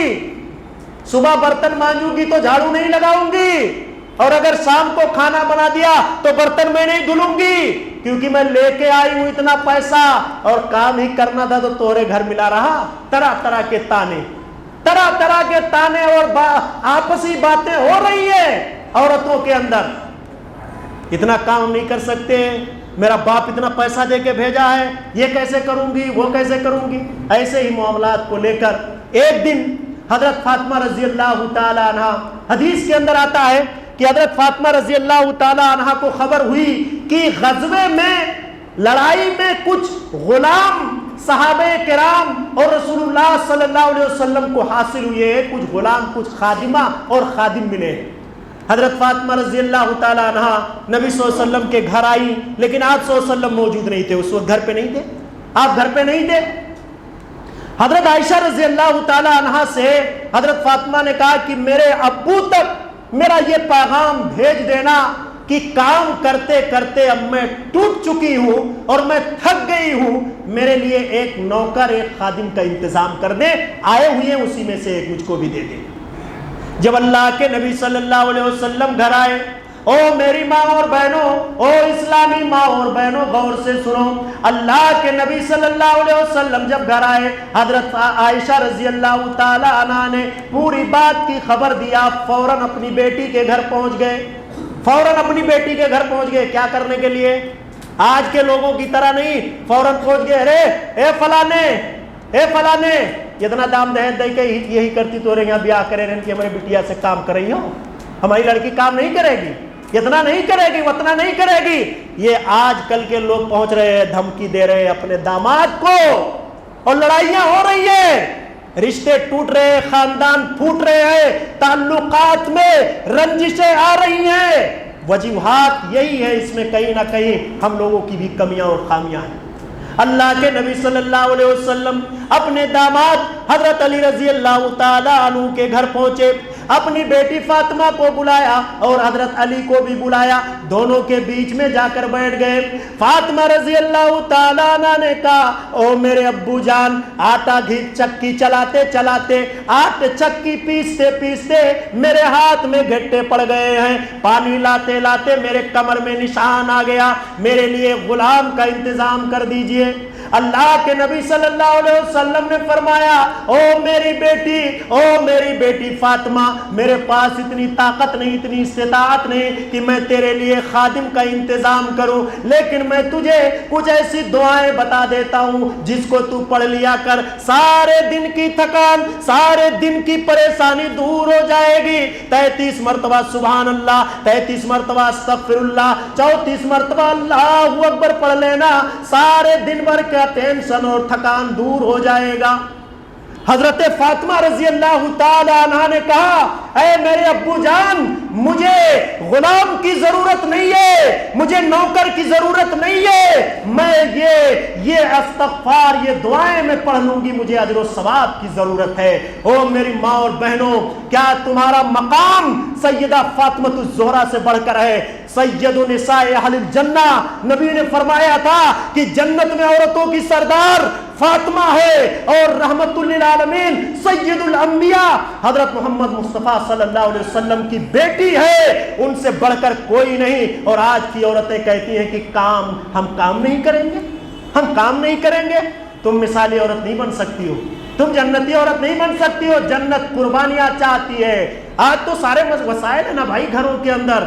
صبح برتن مانجوں گی تو جھاڑو نہیں لگاؤں گی، اور اگر شام کو کھانا بنا دیا تو برتن میں نہیں دھلوں گی، کیونکہ میں لے کے آئی ہوں اتنا پیسہ اور کام ہی کرنا تھا تو تورے گھر ملا رہا۔ طرح طرح کے تانے اور آپسی باتیں ہو رہی ہیں عورتوں کے اندر، اتنا کام نہیں کر سکتے، میرا باپ اتنا پیسہ دے کے بھیجا ہے، یہ کیسے کروں گی، وہ کیسے کروں گی۔ ایسے ہی معاملات کو لے کر ایک دن حضرت فاطمہ رضی اللہ تعالی عنہ، حدیث کے اندر آتا ہے کہ حضرت فاطمہ رضی اللہ تعالی عنہ کو خبر ہوئی کہ غزوے میں، لڑائی میں کچھ غلام صحابہ کرام اور رسول اللہ صلی اللہ علیہ وسلم کو حاصل ہوئے ہیں، کچھ غلام، کچھ خادمہ اور خادم ملے۔ حضرت فاطمہ رضی اللہ تعالی عنہ نبی صلی اللہ علیہ وسلم کے گھر آئی، لیکن آپ صلی اللہ علیہ وسلم موجود نہیں تھے، اس وقت گھر پہ نہیں تھے، آپ گھر پہ نہیں تھے۔ حضرت عائشہ رضی اللہ تعالی عنہ سے حضرت فاطمہ نے کہا کہ میرے ابو تک میرا یہ پیغام بھیج دینا کہ کام کرتے کرتے اب میں ٹوٹ چکی ہوں اور میں تھک گئی ہوں، میرے لیے ایک نوکر، ایک خادم کا انتظام کر دیں، آئے ہوئے ہیں اسی میں سے ایک مجھ کو بھی دے دیں۔ جب اللہ کے نبی صلی اللہ علیہ وسلم گھر آئے، او میری ماں اور بہنوں، او اسلامی ماں اور بہنوں، غور سے سنو، اللہ کے نبی صلی اللہ علیہ وسلم جب گھر آئے، حضرت عائشہ رضی اللہ تعالی عنہ نے پوری بات کی خبر دیا، فوراً اپنی بیٹی کے گھر پہنچ گئے، کیا کرنے کے لیے؟ آج کے لوگوں کی طرح نہیں، فوراً پہنچ گئے، ارے اے فلانے اتنا دام دہیج دے کے یہی کرتی تو رہے، یہاں بیاہ کرے رہے کہ ہماری بٹیا سے کام کر رہی ہو، ہماری لڑکی کام نہیں کرے گی، اتنا نہیں کرے گی، اتنا نہیں کرے گی۔ یہ آج کل کے لوگ پہنچ رہے ہیں، دھمکی دے رہے ہیں اپنے داماد کو، اور لڑائیاں ہو رہی ہیں، رشتے ٹوٹ رہے ہیں، خاندان پھوٹ رہے ہیں، تعلقات میں رنجشیں آ رہی ہیں۔ وجوہات یہی ہے، اس میں کہیں نہ کہیں ہم لوگوں کی بھی کمیاں اور خامیاں ہیں۔ اللہ کے نبی صلی اللہ علیہ وسلم اپنے داماد حضرت علی رضی اللہ تعالی عنہ کے گھر پہنچے، اپنی بیٹی فاطمہ کو بلایا اور حضرت علی کو بھی بلایا، دونوں کے بیچ میں جا کر بیٹھ گئے۔ فاطمہ رضی اللہ تعالیٰ عنہ نے کہا او میرے ابو جان، آٹا چکی چلاتے چلاتے، آٹے چکی پیستے پیستے میرے ہاتھ میں گھٹے پڑ گئے ہیں، پانی لاتے لاتے میرے کمر میں نشان آ گیا، میرے لیے غلام کا انتظام کر دیجئے۔ اللہ کے نبی صلی اللہ علیہ وسلم نے فرمایا او میری بیٹی فاطمہ، میرے پاس اتنی طاقت نہیں، اتنی استطاعت نہیں کہ میں تیرے لیے خادم کا انتظام کروں، لیکن میں تجھے کچھ ایسی دعائیں بتا دیتا ہوں جس کو تو پڑھ لیا کر، سارے دن کی تھکان، سارے دن کی پریشانی دور ہو جائے گی۔ 33 مرتبہ سبحان اللہ، 33 مرتبہ استغفر اللہ، 34 مرتبہ اللہ اکبر پڑھ لینا، سارے دن بھر کا ٹینشن اور تھکان دور ہو جائے گا۔ حضرت فاطمہ رضی اللہ تعالی عنہ نے کہا اے میرے ابو جان، مجھے غلام کی ضرورت نہیں ہے، مجھے نوکر کی ضرورت نہیں ہے، میں یہ استغفار، یہ دعائیں میں پڑھ لوں گی، مجھے اجر و ثواب کی ضرورت ہے۔ او میری ماں اور بہنوں، کیا تمہارا مقام سیدہ فاطمہ الزہرا سے بڑھ کر ہے؟ سید نساء اہل الجنہ، نبی نے فرمایا تھا کہ جنت میں عورتوں کی سردار فاطمہ ہے، اور رحمت للعالمین سید الانبیاء حضرت محمد مصطفیٰ صلی اللہ علیہ وسلم کی بیٹی ہے، ان سے بڑھ کر کوئی نہیں۔ اور آج کی عورتیں کہتی ہیں کہ ہم کام نہیں کریں گے، ہم کام نہیں کریں گے۔ تم مثالی عورت نہیں بن سکتی ہو، تم جنتی عورت نہیں بن سکتی ہو، جنت قربانیاں چاہتی ہے۔ آج تو سارے وسائل ہیں نا بھائی گھروں کے اندر،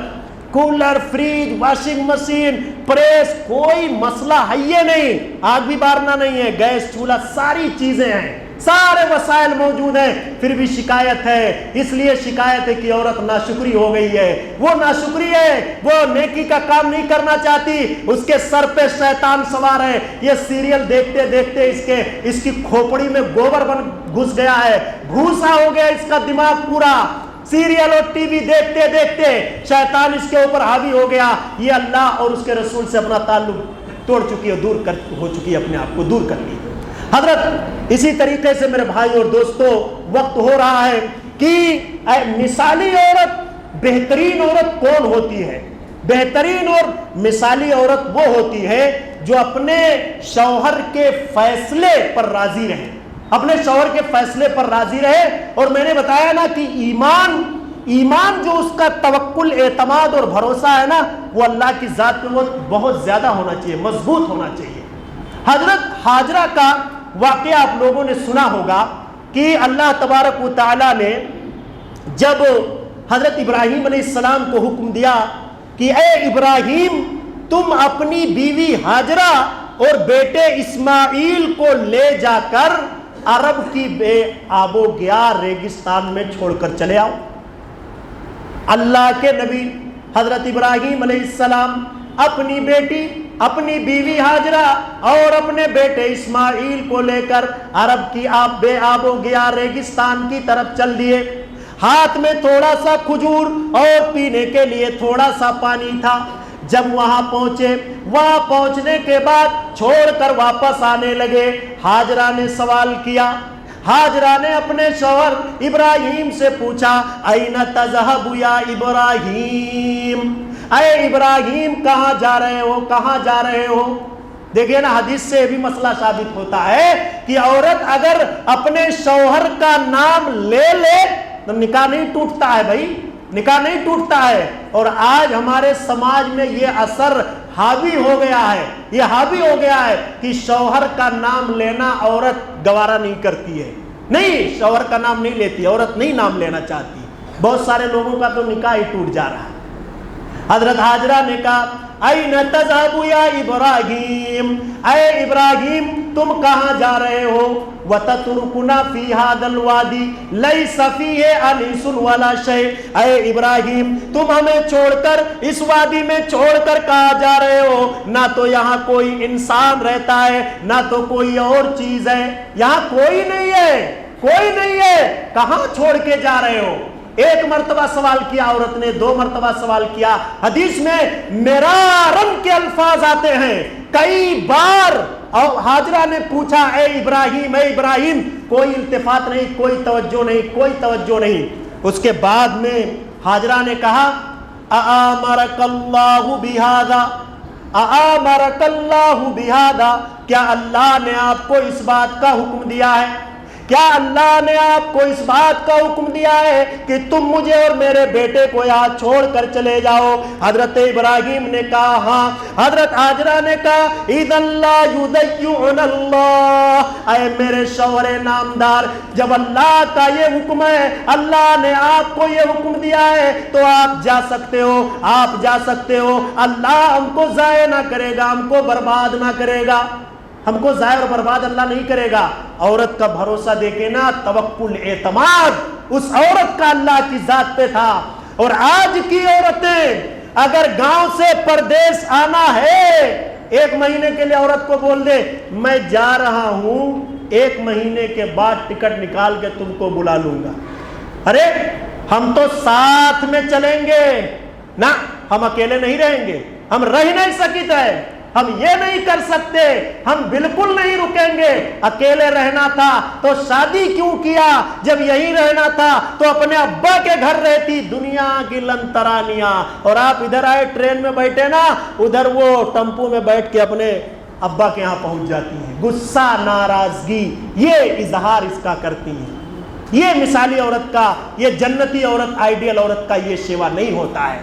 cooler, fridge, washing machine, press, کوئی مسئلہ ہے یہ نہیں، آگ بھی بارنا نہیں ہے، گیس، چولہا، ساری چیزیں ہیں، سارے وسائل موجود ہیں، پھر بھی شکایت ہے۔ اس لیے شکایت ہے کہ عورت ناشکری ہو گئی ہے، وہ ناشکری ہے، وہ نیکی کا کام نہیں کرنا چاہتی، اس کے سر پہ شیطان سوار ہے۔ یہ سیریل دیکھتے دیکھتے اس کی کھوپڑی میں گوبر گھس گیا ہے، بھوسا ہو گیا اس کا دماغ پورا، سیریل اور ٹی وی دیکھتے دیکھتے شیطان اس کے اوپر حاوی ہو گیا۔ یہ اللہ اور اس کے رسول سے اپنا تعلق توڑ چکی ہے، ہو چکی ہے، اپنے آپ کو دور کر لی۔ حضرت اسی طریقے سے میرے بھائی اور دوستو، وقت ہو رہا ہے کہ مثالی عورت، بہترین عورت کون ہوتی ہے؟ بہترین اور مثالی عورت وہ ہوتی ہے جو اپنے شوہر کے فیصلے پر راضی رہے، اپنے شوہر کے فیصلے پر راضی رہے۔ اور میں نے بتایا نا کہ ایمان جو اس کا توکل، اعتماد اور بھروسہ ہے نا، وہ اللہ کی ذات پہ وہ بہت زیادہ ہونا چاہیے، مضبوط ہونا چاہیے۔ حضرت ہاجرہ کا واقعہ آپ لوگوں نے سنا ہوگا کہ اللہ تبارک و تعالیٰ نے جب حضرت ابراہیم علیہ السلام کو حکم دیا کہ اے ابراہیم، تم اپنی بیوی ہاجرہ اور بیٹے اسماعیل کو لے جا کر عرب کی بے آب و گیا ریگستان میں چھوڑ کر چلے آؤ۔ اللہ کے نبی حضرت ابراہیم علیہ السلام اپنی بیٹی، اپنی بیوی ہاجرہ اور اپنے بیٹے اسماعیل کو لے کر عرب کی بے آب و گیا ریگستان کی طرف چل دیے۔ ہاتھ میں تھوڑا سا کھجور اور پینے کے لیے تھوڑا سا پانی تھا۔ جب وہاں پہنچے، وہاں پہنچنے کے بعد چھوڑ کر واپس آنے لگے، ہاجرہ نے سوال کیا، ہاجرہ نے اپنے شوہر ابراہیم سے پوچھا این تذهب یا ابراہیم، اے ابراہیم کہاں جا رہے ہو، کہاں جا رہے ہو؟ دیکھیے نا، حدیث سے بھی مسئلہ ثابت ہوتا ہے کہ عورت اگر اپنے شوہر کا نام لے لے تو نکاح نہیں ٹوٹتا ہے بھائی، نکاح نہیں ٹوٹتا ہے۔ اور آج ہمارے سماج میں یہ اثر حاوی ہو گیا ہے، یہ حاوی ہو گیا ہے کہ شوہر کا نام لینا عورت گوارا نہیں کرتی ہے، نہیں، شوہر کا نام نہیں لیتی، عورت نہیں نام لینا چاہتی۔ بہت سارے لوگوں کا تو نکاح ہی ٹوٹ جا رہا ہے۔ حضرت ہاجرہ نے کہا این تذهب یا ابراہیم، اے ابراہیم تم کہاں جا رہے ہو؟ وتترکنا فی هذا الوادی لیس فیہ انیس ولا شیء، اے ابراہیم تم ہمیں چھوڑ کر اس وادی میں چھوڑ کر کہاں جا رہے ہو؟ نہ تو یہاں کوئی انسان رہتا ہے، نہ تو کوئی اور چیز ہے، یہاں کوئی نہیں ہے، کوئی نہیں ہے، کہاں چھوڑ کے جا رہے ہو؟ ایک مرتبہ سوال کیا عورت نے، دو مرتبہ سوال کیا، حدیث میں مرارن کے الفاظ آتے ہیں، کئی بار اور ہاجرہ نے پوچھا اے ابراہیم، اے ابراہیم، کوئی التفات نہیں، کوئی توجہ نہیں، کوئی توجہ نہیں۔ اس کے بعد میں حاجرہ نے کہا اَآمَرَكَ اللَّهُ بِهَذَا اَآمَرَكَ اللَّهُ بِهَذَا، کیا اللہ نے آپ کو اس بات کا حکم دیا ہے؟ کیا اللہ نے آپ کو اس بات کا حکم دیا ہے کہ تم مجھے اور میرے بیٹے کو یہاں چھوڑ کر چلے جاؤ؟ حضرت ابراہیم نے کہا ہاں۔ حضرت حاجرہ نے کہا اِذًا لَا يُضَيِّعُنَ اللَّهُ، اے میرے شوہر نامدار، جب اللہ کا یہ حکم ہے، اللہ نے آپ کو یہ حکم دیا ہے تو آپ جا سکتے ہو، آپ جا سکتے ہو، اللہ ہم کو ضائع نہ کرے گا، ہم کو برباد نہ کرے گا، ہم کو ضائع اور برباد اللہ نہیں کرے گا۔ عورت کا بھروسہ دیکھے نا، توکل، اعتماد اس عورت کا اللہ کی ذات پہ تھا۔ اور آج کی عورتیں اگر گاؤں سے پردیس آنا ہے، 1 مہینے کے لیے عورت کو بول دے میں جا رہا ہوں، 1 مہینے کے بعد ٹکٹ نکال کے تم کو بلا لوں گا۔ ارے ہم تو ساتھ میں چلیں گے نا، ہم اکیلے نہیں رہیں گے، ہم رہ نہیں سکتے، ہم یہ نہیں کر سکتے، ہم بالکل نہیں رکیں گے۔ اکیلے رہنا تھا تو شادی کیوں کیا؟ جب یہی رہنا تھا تو اپنے ابا کے گھر رہتی، دنیا کی لنترانیاں۔ اور آپ ادھر آئے، ٹرین میں بیٹھے نا، ادھر وہ ٹمپو میں بیٹھ کے اپنے ابا کے یہاں پہنچ جاتی ہیں، غصہ، ناراضگی، یہ اظہار اس کا کرتی ہیں۔ یہ مثالی عورت کا، یہ جنتی عورت، آئیڈیل عورت کا یہ شیوا نہیں ہوتا ہے۔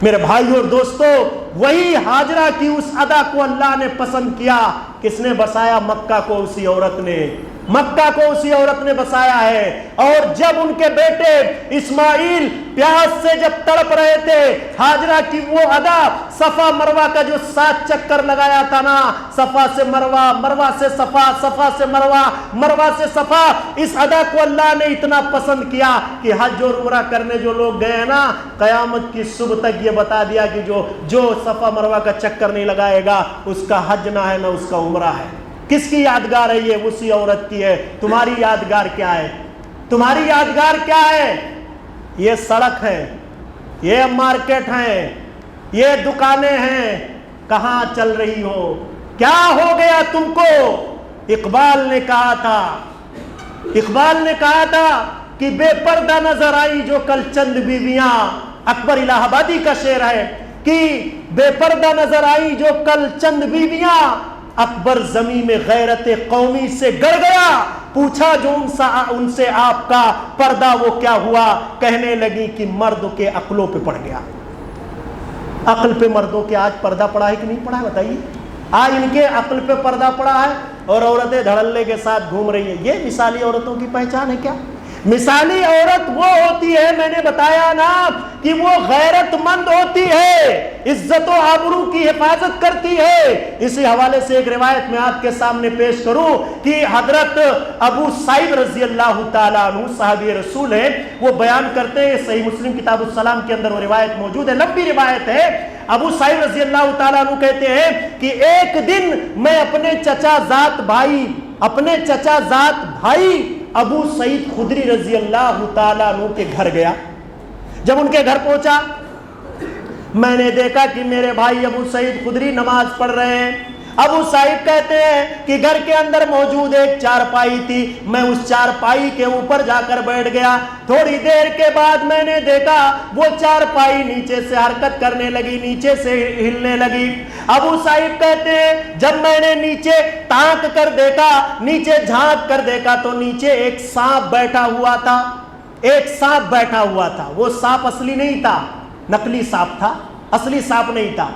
میرے بھائیو اور دوستو، وہی حاجرہ کی اس ادا کو اللہ نے پسند کیا۔ کس نے بسایا؟ مکہ کو اسی عورت نے، مکہ کو اسی عورت نے بسایا ہے۔ اور جب ان کے بیٹے اسماعیل پیاس سے جب تڑپ رہے تھے، حاجرہ کی وہ ادا، صفا مروہ کا جو 7 چکر لگایا تھا نا، صفا سے مروہ، مروہ سے صفا، صفا سے مروہ، مروہ سے صفا، اس ادا کو اللہ نے اتنا پسند کیا کہ حج اور عمرہ کرنے جو لوگ گئے ہیں نا، قیامت کی صبح تک یہ بتا دیا کہ جو صفا مروہ کا چکر نہیں لگائے گا اس کا حج نہ ہے نہ اس کا عمرہ ہے۔ کس کی یادگار ہے یہ؟ اسی عورت کی ہے۔ تمہاری یادگار کیا ہے؟ تمہاری یادگار کیا ہے؟ یہ سڑک ہے، یہ مارکیٹ ہے، یہ دکانیں ہیں، کہاں چل رہی ہو؟ کیا ہو گیا تم کو؟ اقبال نے کہا تھا، اقبال نے کہا تھا کہ بے پردہ نظر آئی جو کل چند بیویاں، اکبر الہ آبادی کا شعر ہے کہ بے پردہ نظر آئی جو کل چند بیویاں، اکبر زمین میں غیرت قومی سے گڑ گیا، پوچھا جو ان سے آپ کا پردہ وہ کیا ہوا، کہنے لگی کہ مرد کے عقلوں پہ پڑ گیا۔ عقل پہ مردوں کے آج پردہ پڑا ہے کہ نہیں پڑا ہے بتائیے؟ آج ان کے عقل پہ پردہ پڑا ہے اور عورتیں دھڑلے کے ساتھ گھوم رہی ہیں۔ یہ مثالی عورتوں کی پہچان ہے کیا؟ مثالی عورت وہ ہوتی ہے، میں نے بتایا نا کہ وہ غیرت مند ہوتی ہے، عزت و آبرو کی حفاظت کرتی ہے۔ اسی حوالے سے ایک روایت میں آپ کے سامنے پیش کروں کہ حضرت ابو سعید رضی اللہ تعالیٰ عنہ صحابی رسول ہیں، وہ بیان کرتے ہیں، صحیح مسلم کتاب السلام کے اندر وہ روایت موجود ہے، لمبی روایت ہے۔ ابو سعید رضی اللہ تعالیٰ عنہ کہتے ہیں کہ ایک دن میں اپنے چچا زاد بھائی ابو سعید خدری رضی اللہ تعالیٰ عنہ کے گھر گیا۔ جب ان کے گھر پہنچا، میں نے دیکھا کہ میرے بھائی ابو سعید خدری نماز پڑھ رہے ہیں۔ ابو سعید کہتے ہیں کہ گھر کے اندر موجود ایک چارپائی تھی، میں اس چارپائی کے اوپر جا کر بیٹھ گیا۔ تھوڑی دیر کے بعد میں نے دیکھا وہ چارپائی نیچے سے حرکت کرنے لگی، نیچے سے ہلنے لگی۔ ابو سعید کہتے ہیں جب میں نے نیچے تانک کر دیکھا، نیچے جھانک کر دیکھا تو نیچے ایک سانپ بیٹھا ہوا تھا، ایک سانپ بیٹھا ہوا تھا۔ وہ سانپ اصلی نہیں تھا، نقلی سانپ تھا، اصلی سانپ نہیں تھا۔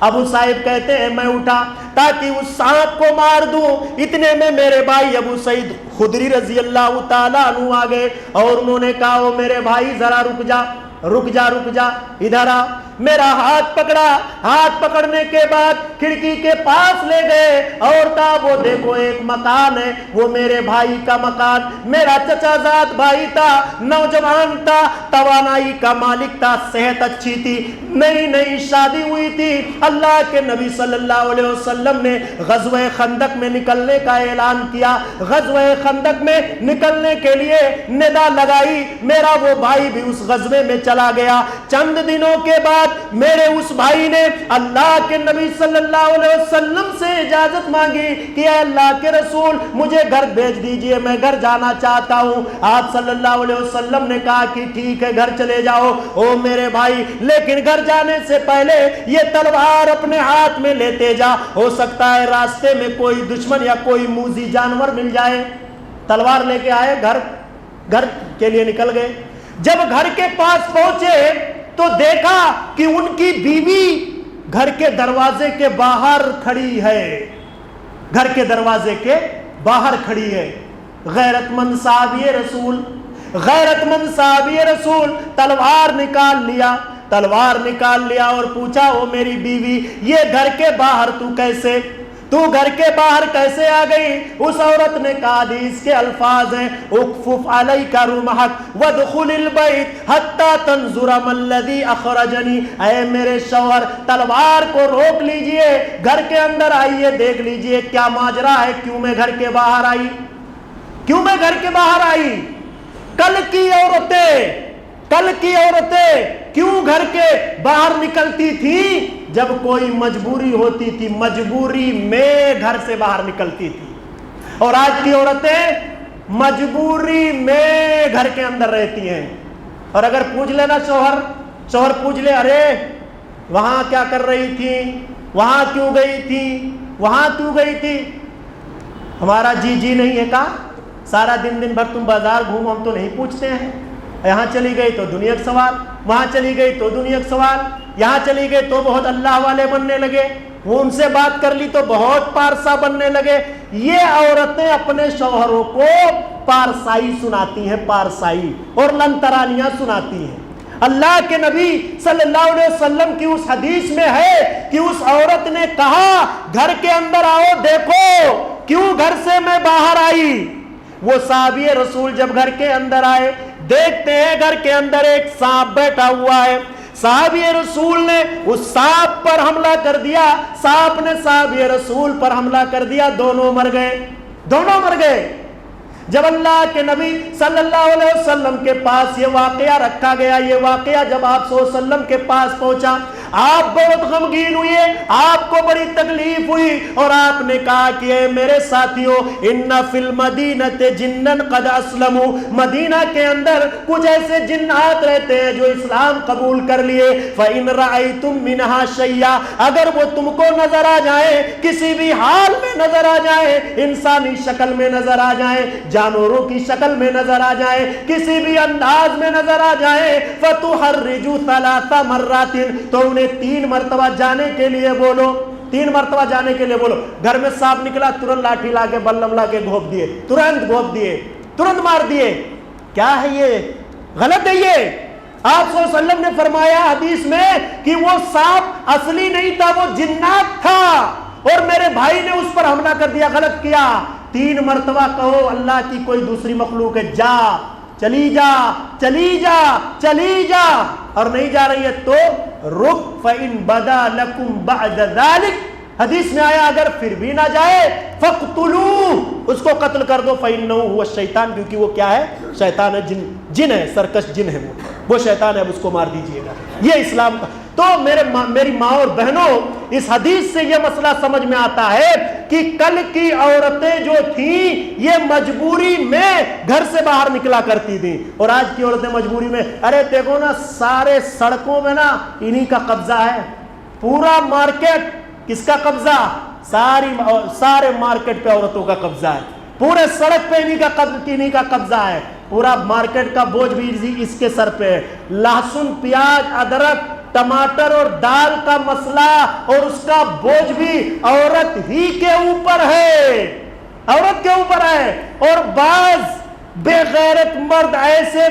ابو صاحب کہتے ہیں میں اٹھا تاکہ اس سانپ کو مار دوں، اتنے میں میرے بھائی ابو سعید خدری رضی اللہ تعالیٰ عنہ آ گئے اور انہوں نے کہا او میرے بھائی ذرا رک جا ادھر آ۔ میرا ہاتھ پکڑا، ہاتھ پکڑنے کے بعد کھڑکی کے پاس لے گئے اور کہا وہ دیکھو ایک مکان ہے، وہ میرے بھائی کا مکان، میرا چچا زاد بھائی تھا، نوجوان تھا، توانائی کا مالک تھا، صحت اچھی تھی، نئی شادی ہوئی تھی۔ اللہ کے نبی صلی اللہ علیہ وسلم نے غزوہ خندق میں نکلنے کا اعلان کیا، غزوہ خندق میں نکلنے کے لیے ندا لگائی، میرا وہ بھائی بھی اس غزوے میں چلا گیا۔ چند دنوں کے بعد بعد میرے اس بھائی نے اللہ کے نبی صلی اللہ علیہ وسلم سے اجازت مانگی کہ اے اللہ کے رسول مجھے گھر بھیج دیجئے، میں گھر جانا چاہتا ہوں۔ آپ صلی اللہ علیہ وسلم نے کہا کہ ٹھیک ہے گھر چلے جاؤ او میرے بھائی، لیکن گھر جانے سے پہلے یہ تلوار اپنے ہاتھ میں لیتے جا، ہو سکتا ہے راستے میں کوئی دشمن یا کوئی موذی جانور مل جائے۔ تلوار لے کے آئے، گھر کے لیے نکل گئے۔ جب گھر کے پاس پہنچے تو دیکھا کہ ان کی بیوی گھر کے دروازے کے باہر کھڑی ہے، گھر کے دروازے کے باہر کھڑی ہے۔ غیرت مند صحابی رسول، غیرت مند صحابی رسول تلوار نکال لیا اور پوچھا او میری بیوی یہ گھر کے باہر تو گھر کے باہر کیسے آ گئی؟ اس عورت نے کہا، حدیث کے الفاظ ہیں، اکفف علیک رمحک وادخل البیت حتی تنظر ما الذی اخرجنی، اے میرے شوہر تلوار کو روک لیجئے، گھر کے اندر آئیے، دیکھ لیجئے کیا ماجرا ہے، کیوں میں گھر کے باہر آئی؟ کل کی عورتیں کیوں گھر کے باہر نکلتی تھی؟ جب کوئی مجبوری ہوتی تھی، مجبوری میں گھر سے باہر نکلتی تھی، اور آج کی عورتیں مجبوری میں گھر کے اندر رہتی ہیں۔ اور اگر پوچھ لینا شوہر پوچھ لے، ارے وہاں کیا کر رہی تھی، وہاں کیوں گئی تھی، ہمارا جی نہیں ہے کا سارا دن بھر تم بازار گھومو، ہم تو نہیں پوچھتے ہیں، یہاں چلی گئی تو دنیا کا سوال، وہاں چلی گئی تو دنیا کا سوال، یہاں چلی گئی تو بہت اللہ والے بننے لگے، وہ ان سے بات کر لی تو بہت پارسا بننے لگے۔ یہ عورتیں اپنے شوہروں کو پارسائی سناتی ہیں، پارسائی اور لنترانیاں سناتی ہیں۔ اللہ کے نبی صلی اللہ علیہ وسلم کی اس حدیث میں ہے کہ اس عورت نے کہا گھر کے اندر آؤ، دیکھو کیوں گھر سے میں باہر آئی۔ وہ صحابی رسول جب گھر کے اندر آئے، دیکھتے ہیں گھر کے اندر ایک سانپ بیٹھا ہوا ہے۔ صحابی رسول نے اس سانپ پر حملہ کر دیا، سانپ نے صحابی رسول پر حملہ کر دیا، دونوں مر گئے۔ جب اللہ کے نبی صلی اللہ علیہ وسلم کے پاس یہ واقعہ رکھا گیا، یہ واقعہ جب آپ صلی اللہ علیہ وسلم کے پاس پہنچا، آپ بہت غمگین ہوئے، آپ کو بڑی تکلیف ہوئی، اور آپ نے کہا کہ اے میرے ساتھیوں، ان فی المدینۃ جنن قد اسلموا، مدینہ کے اندر کچھ ایسے جنات رہتے ہیں جو اسلام قبول کر لیے، فإن رأیتم منها شیئا، اگر وہ تم کو نظر آ جائیں، کسی بھی حال میں نظر آ جائیں، انسانی شکل میں نظر آ جائیں، جانوروں کی شکل میں نظر آ جائیں، کسی بھی انداز میں نظر آ جائیں، فتحرجوا 3 مرات، تو انہیں 3 مرتبہ جانے کے لیے بولو، 3 مرتبہ جانے کے لیے بولو۔ گھر میں سانپ نکلا، ترنت لاٹھی لا کے بلم لا کے گھونپ دیے، ترنت مار دیے۔ کیا ہے یہ؟ غلط ہے یہ۔ آپ صلی اللہ علیہ وسلم نے فرمایا حدیث میں کہ وہ سانپ اصلی نہیں تھا، وہ جنات تھا، اور میرے بھائی نے اس پر حملہ کر دیا، غلط کیا۔ 3 مرتبہ کہو اللہ کی کوئی دوسری مخلوق ہے، جا، چلی جا، اور نہیں جا رہی ہے تو رک، فَإِن بَدَا لَكُمْ بَعْدَ ذَلِكَ، حدیث میں آیا اگر پھر بھی نہ جائے فَقْتُلُوهُ، اس کو قتل کر دو، فَإِنَّهُ هُوَ الشَّيْطَانُ، کیونکہ وہ کیا ہے؟ شیطان ہے، جن ہے، سرکش جن ہے، وہ شیطان ہے، اب اس کو مار دیجئے گا۔ یہ اسلام کا۔ تو میری ماں اور بہنوں، اس حدیث سے یہ مسئلہ سمجھ میں آتا ہے کہ کل کی عورتیں جو تھیں یہ مجبوری میں گھر سے باہر نکلا کرتی تھیں، اور آج کی عورتیں مجبوری میں، ارے دیکھو نا سارے سڑکوں میں نا انہی کا قبضہ ہے، پورا مارکیٹ کس کا قبضہ؟ سارے مارکیٹ پہ عورتوں کا قبضہ ہے، پورے سڑک پہ انہی کا قبضہ ہے، پورا مارکیٹ کا بوجھ بھی اس کے سر پہ ہے۔ لہسن، پیاز، ادرک، ٹماٹر اور دال کا مسئلہ اور اس کا بوجھ بھی عورت ہی کے اوپر ہے، اور بعض بے غیرت مرد ایسے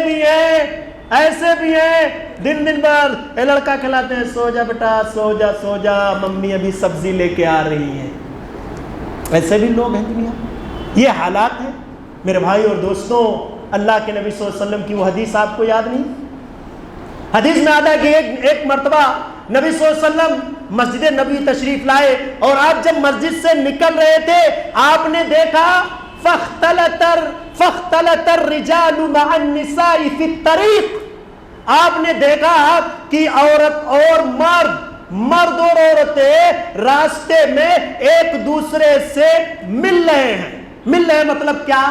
بھی ہیں دن بھر لڑکا کھلاتے ہیں، سو جا بیٹا، سو جا، ممی ابھی سبزی لے کے آ رہی ہے۔ ایسے بھی لوگ ہیں دنیا، یہ حالات ہیں میرے بھائی اور دوستوں۔ اللہ کے نبی صلی اللہ علیہ وسلم کی وہ حدیث آپ کو یاد نہیں؟ حدیث میں آتا ہے کہ ایک مرتبہ نبی صلی اللہ علیہ وسلم مسجد نبی تشریف لائے، اور آپ جب مسجد سے نکل رہے تھے آپ نے دیکھا فاختلط الرجال مع النساء فی الطریق، آپ نے دیکھا کہ عورت اور مرد اور عورتیں راستے میں ایک دوسرے سے مل رہے ہیں مطلب کیا؟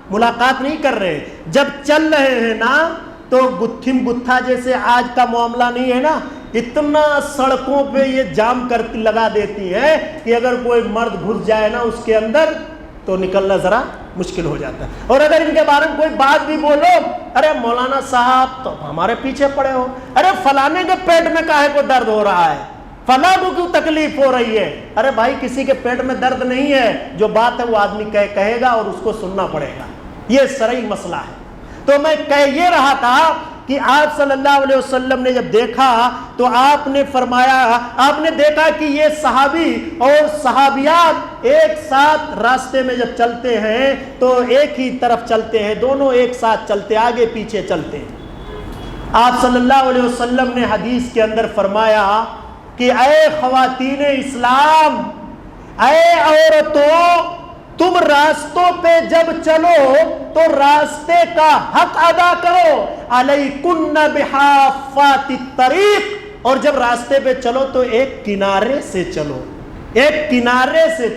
ملاقات نہیں کر رہے، جب چل رہے ہیں نا تو گتھم گتھا جیسے آج کا معاملہ نہیں ہے نا، اتنا سڑکوں پہ یہ جام لگا دیتی ہے کہ اگر کوئی مرد گھس جائے نا اس کے اندر تو نکلنا ذرا مشکل ہو جاتا ہے. اور اگر ان کے بارے میں کوئی بات بھی بولو، ارے مولانا صاحب تو ہمارے پیچھے پڑے ہو، ارے فلانے کے پیٹ میں کاہے کو درد ہو رہا ہے، فلاں کو کیوں تکلیف ہو رہی ہے؟ ارے بھائی کسی کے پیٹ میں درد نہیں ہے، جو بات ہے وہ آدمی کہے گا اور اس کو سننا پڑے گا. یہ شرعی مسئلہ ہے. تو میں کہہ یہ رہا تھا کہ آپ صلی اللہ علیہ وسلم نے جب دیکھا تو آپ نے فرمایا، آپ نے دیکھا کہ یہ صحابی اور صحابیات ایک ساتھ راستے میں جب چلتے ہیں تو ایک ہی طرف چلتے ہیں، دونوں ایک ساتھ چلتے، آگے پیچھے چلتے ہیں. آپ صلی اللہ علیہ وسلم نے حدیث کے اندر فرمایا کہ اے خواتین اسلام، اے عورتوں، تم راستوں پہ جب چلو تو راستے کا حق ادا کرو، علیکن بحافات الطریق، اور جب راستے پہ چلو تو ایک کنارے سے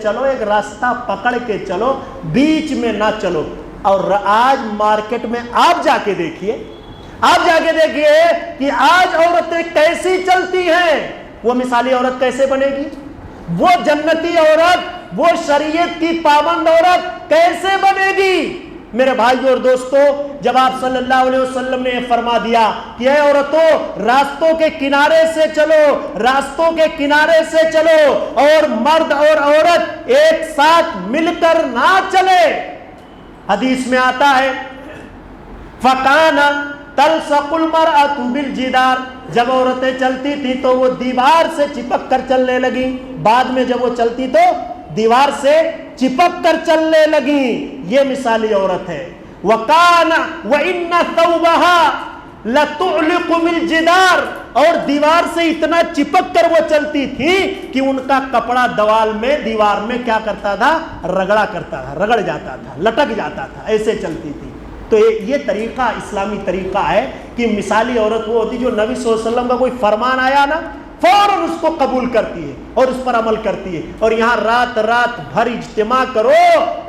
چلو، ایک راستہ پکڑ کے چلو، بیچ میں نہ چلو. اور آج مارکیٹ میں آپ جا کے دیکھیے کہ آج عورتیں کیسی چلتی ہیں. وہ مثالی عورت کیسے بنے گی؟ وہ جنتی عورت، وہ شریعت کی پابند عورت کیسے بنے گی؟ میرے بھائیو اور دوستو، جب آپ صلی اللہ علیہ وسلم نے فرما دیا کہ اے عورتوں راستوں کے کنارے سے چلو اور مرد اور عورت ایک ساتھ مل کر نہ چلے. حدیث میں آتا ہے فَقَانَ تَلْصَقُ الْمَرْأَةُ بِالْجِدَارِ، جب عورتیں چلتی تھی تو وہ دیوار سے چپک کر چلنے لگی، بعد میں جب وہ چلتی تو دیوار سے چپک کر چلنے لگی. یہ مثالی عورت ہے. وَقَانَ وَإِنَّ ثَوْبَهَا لَتُعْلِقُ بِالْجِدَارِ، اور دیوار سے اتنا چپک کر وہ چلتی تھی کہ ان کا کپڑا دیوار میں کیا کرتا تھا؟ رگڑ جاتا تھا، لٹک جاتا تھا، ایسے چلتی تھی. تو یہ طریقہ اسلامی طریقہ ہے کہ مثالی عورت وہ ہوتی جو نبی صلی اللہ علیہ وسلم کا کوئی فرمان آیا نا فوراً اس کو قبول کرتی ہے اور اس پر عمل کرتی ہے. اور یہاں رات بھر اجتماع کرو،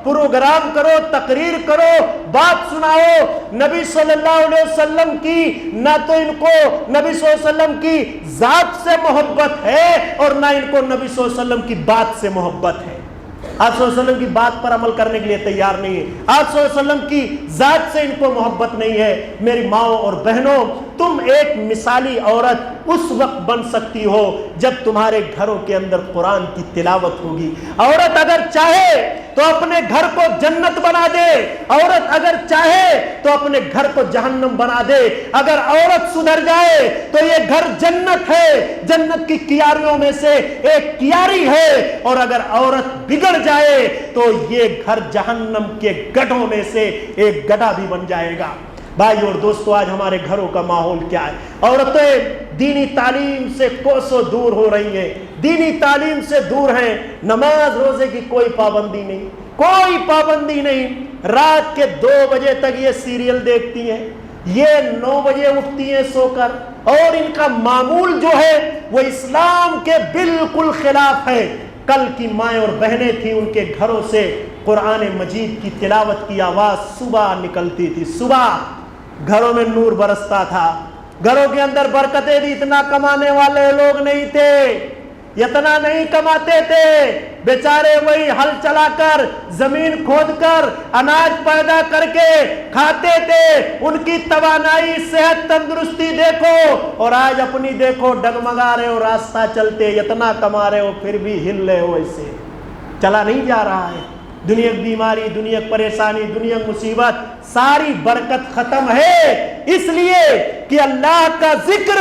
پروگرام کرو، تقریر کرو، بات سناؤ نبی صلی اللہ علیہ وسلم کی، نہ تو ان کو نبی صلی اللہ علیہ وسلم کی ذات سے محبت ہے اور نہ ان کو نبی صلی اللہ علیہ وسلم کی بات سے محبت ہے. آپ صلی اللہ علیہ وسلم کی بات پر عمل کرنے کے لیے تیار نہیں ہے، آپ صلی اللہ علیہ وسلم کی ذات سے ان کو محبت نہیں ہے. میری ماؤں اور بہنوں، تم ایک مثالی عورت اس وقت بن سکتی ہو جب تمہارے گھروں کے اندر قرآن کی تلاوت ہوگی. عورت اگر چاہے تو اپنے گھر کو جنت بنا دے، عورت اگر چاہے تو اپنے گھر کو جہنم بنا دے. اگر عورت سدھر جائے تو یہ گھر جنت ہے، جنت کی کیاریوں میں سے ایک کیاری ہے، اور اگر عورت بگڑ جائے تو یہ گھر جہنم کے گڑھوں میں سے ایک گڑھا بھی بن جائے گا. بھائی اور دوستو، آج ہمارے گھروں کا ماحول کیا ہے؟ عورتیں دینی تعلیم سے کوسوں دور ہو رہی ہیں، دینی تعلیم سے دور ہیں. نماز روزے کی کوئی پابندی نہیں. رات کے 2 بجے تک یہ سیریل دیکھتی ہیں، یہ 9 بجے اٹھتی ہیں سو کر، اور ان کا معمول جو ہے وہ اسلام کے بالکل خلاف ہے. کل کی مائیں اور بہنیں تھیں، ان کے گھروں سے قرآن مجید کی تلاوت کی آواز صبح نکلتی تھی. صبح گھروں میں نور برستا تھا، گھروں کے اندر برکتیں تھی. اتنا کمانے والے لوگ نہیں تھے، اتنا نہیں کماتے تھے. بیچارے وہی ہل چلا کر، زمین کھود کر، اناج پیدا کر کے کھاتے تھے. ان کی توانائی، صحت، تندرستی دیکھو، اور آج اپنی دیکھو، ڈگمگا رہے ہو راستہ چلتے. اتنا کما رہے ہو پھر بھی ہل رہے ہو، ایسے چلا نہیں جا رہا ہے. دنیا کی بیماری، دنیا کی پریشانی، دنیا کی مصیبت، ساری برکت ختم ہے، اس لیے کہ اللہ کا ذکر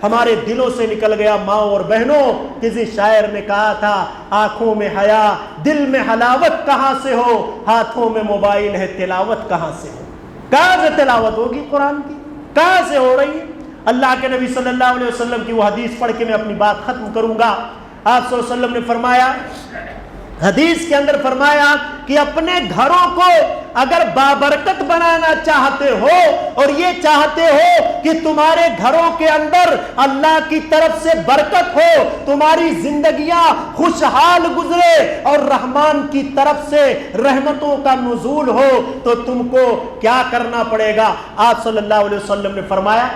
ہمارے دلوں سے نکل گیا. ماں اور بہنوں، کسی شاعر نے کہا تھا، آنکھوں میں حیا، دل میں حلاوت کہاں سے ہو، ہاتھوں میں موبائل ہے، تلاوت کہاں سے ہو؟ کہاں سے تلاوت ہوگی قرآن کی؟ کہاں سے ہو رہی ہے؟ اللہ کے نبی صلی اللہ علیہ وسلم کی وہ حدیث پڑھ کے میں اپنی بات ختم کروں گا. آپ صلی اللہ علیہ وسلم نے فرمایا، حدیث کے اندر فرمایا کہ اپنے گھروں کو اگر بابرکت بنانا چاہتے ہو اور یہ چاہتے ہو کہ تمہارے گھروں کے اندر اللہ کی طرف سے برکت ہو، تمہاری زندگیاں خوشحال گزرے اور رحمان کی طرف سے رحمتوں کا نزول ہو، تو تم کو کیا کرنا پڑے گا؟ آپ صلی اللہ علیہ وسلم نے فرمایا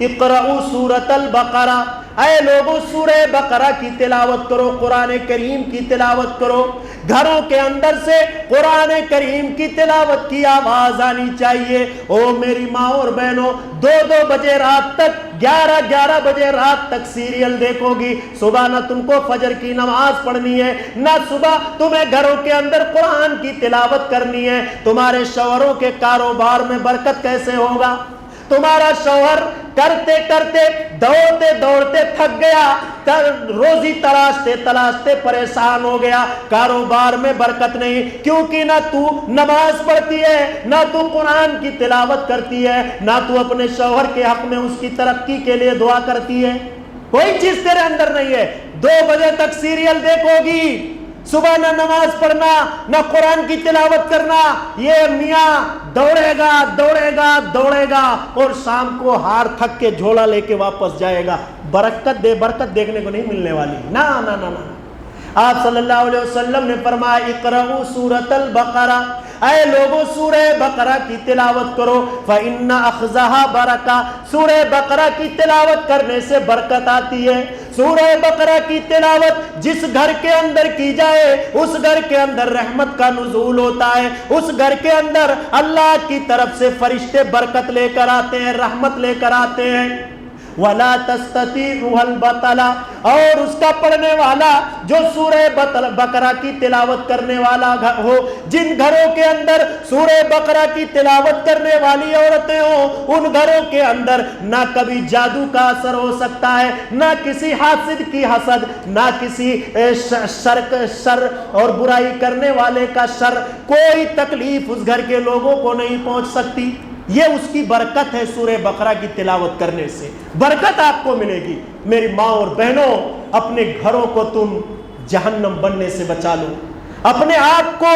اقرؤوا سورۃ البقرہ، اے لوگوں سورہ بقرہ کی تلاوت کرو، قرآن کریم کی تلاوت کرو۔ گھروں کے اندر سے قرآن کریم کی تلاوت کی آواز آنی چاہیے۔ او میری ماں اور بہنوں، 2 بجے رات تک، 11 بجے رات تک سیریل دیکھو گی، صبح نہ تم کو فجر کی نماز پڑھنی ہے، نہ صبح تمہیں گھروں کے اندر قرآن کی تلاوت کرنی ہے۔ تمہارے شوہروں کے کاروبار میں برکت کیسے ہوگا؟ تمہارا شوہر کرتے کرتے دوڑتے دوڑتے تھک گیا، روزی تلاشتے تلاشتے پریشان ہو گیا، کاروبار میں برکت نہیں، کیونکہ نہ تو نماز پڑھتی ہے، نہ تو قرآن کی تلاوت کرتی ہے، نہ تو اپنے شوہر کے حق میں اس کی ترقی کے لیے دعا کرتی ہے۔ کوئی چیز تیرے اندر نہیں ہے۔ 2 بجے تک سیریل دیکھو گی، صبح نہ نماز پڑھنا، نہ قرآن کی تلاوت کرنا، یہ میاں دوڑے گا دوڑے گا دوڑے گا اور شام کو ہار تھک کے جھولا لے کے واپس جائے گا۔ برکت دیکھنے کو نہیں ملنے والی۔ نہ نہ نہ نہ، آپ صلی اللہ علیہ وسلم نے فرمایا اقرؤوا سورۃ البقرہ، اے لوگوں سورہ بقرہ کی تلاوت کرو، فإن أخذها برکہ، سورہ بقرہ کی تلاوت کرنے سے برکت آتی ہے۔ سورہ بقرہ کی تلاوت جس گھر کے اندر کی جائے اس گھر کے اندر رحمت کا نزول ہوتا ہے، اس گھر کے اندر اللہ کی طرف سے فرشتے برکت لے کر آتے ہیں، رحمت لے کر آتے ہیں۔ وَلَا تَسْتَطِيعُهَا الْبَطَلَ، اور اس کا پڑھنے والا جو سورہ بقرہ کی تلاوت کرنے والا ہو، جن گھروں کے اندر سورہ بقرہ کی تلاوت کرنے والی عورتیں ہوں، ان گھروں کے اندر نہ کبھی جادو کا اثر ہو سکتا ہے، نہ کسی حاسد کی حسد، نہ کسی شر اور برائی کرنے والے کا شر، کوئی تکلیف اس گھر کے لوگوں کو نہیں پہنچ سکتی۔ یہ اس کی برکت ہے۔ سورہ بقرہ کی تلاوت کرنے سے برکت آپ کو ملے گی۔ میری ماں اور بہنوں، اپنے گھروں کو تم جہنم بننے سے بچا لو، اپنے آپ کو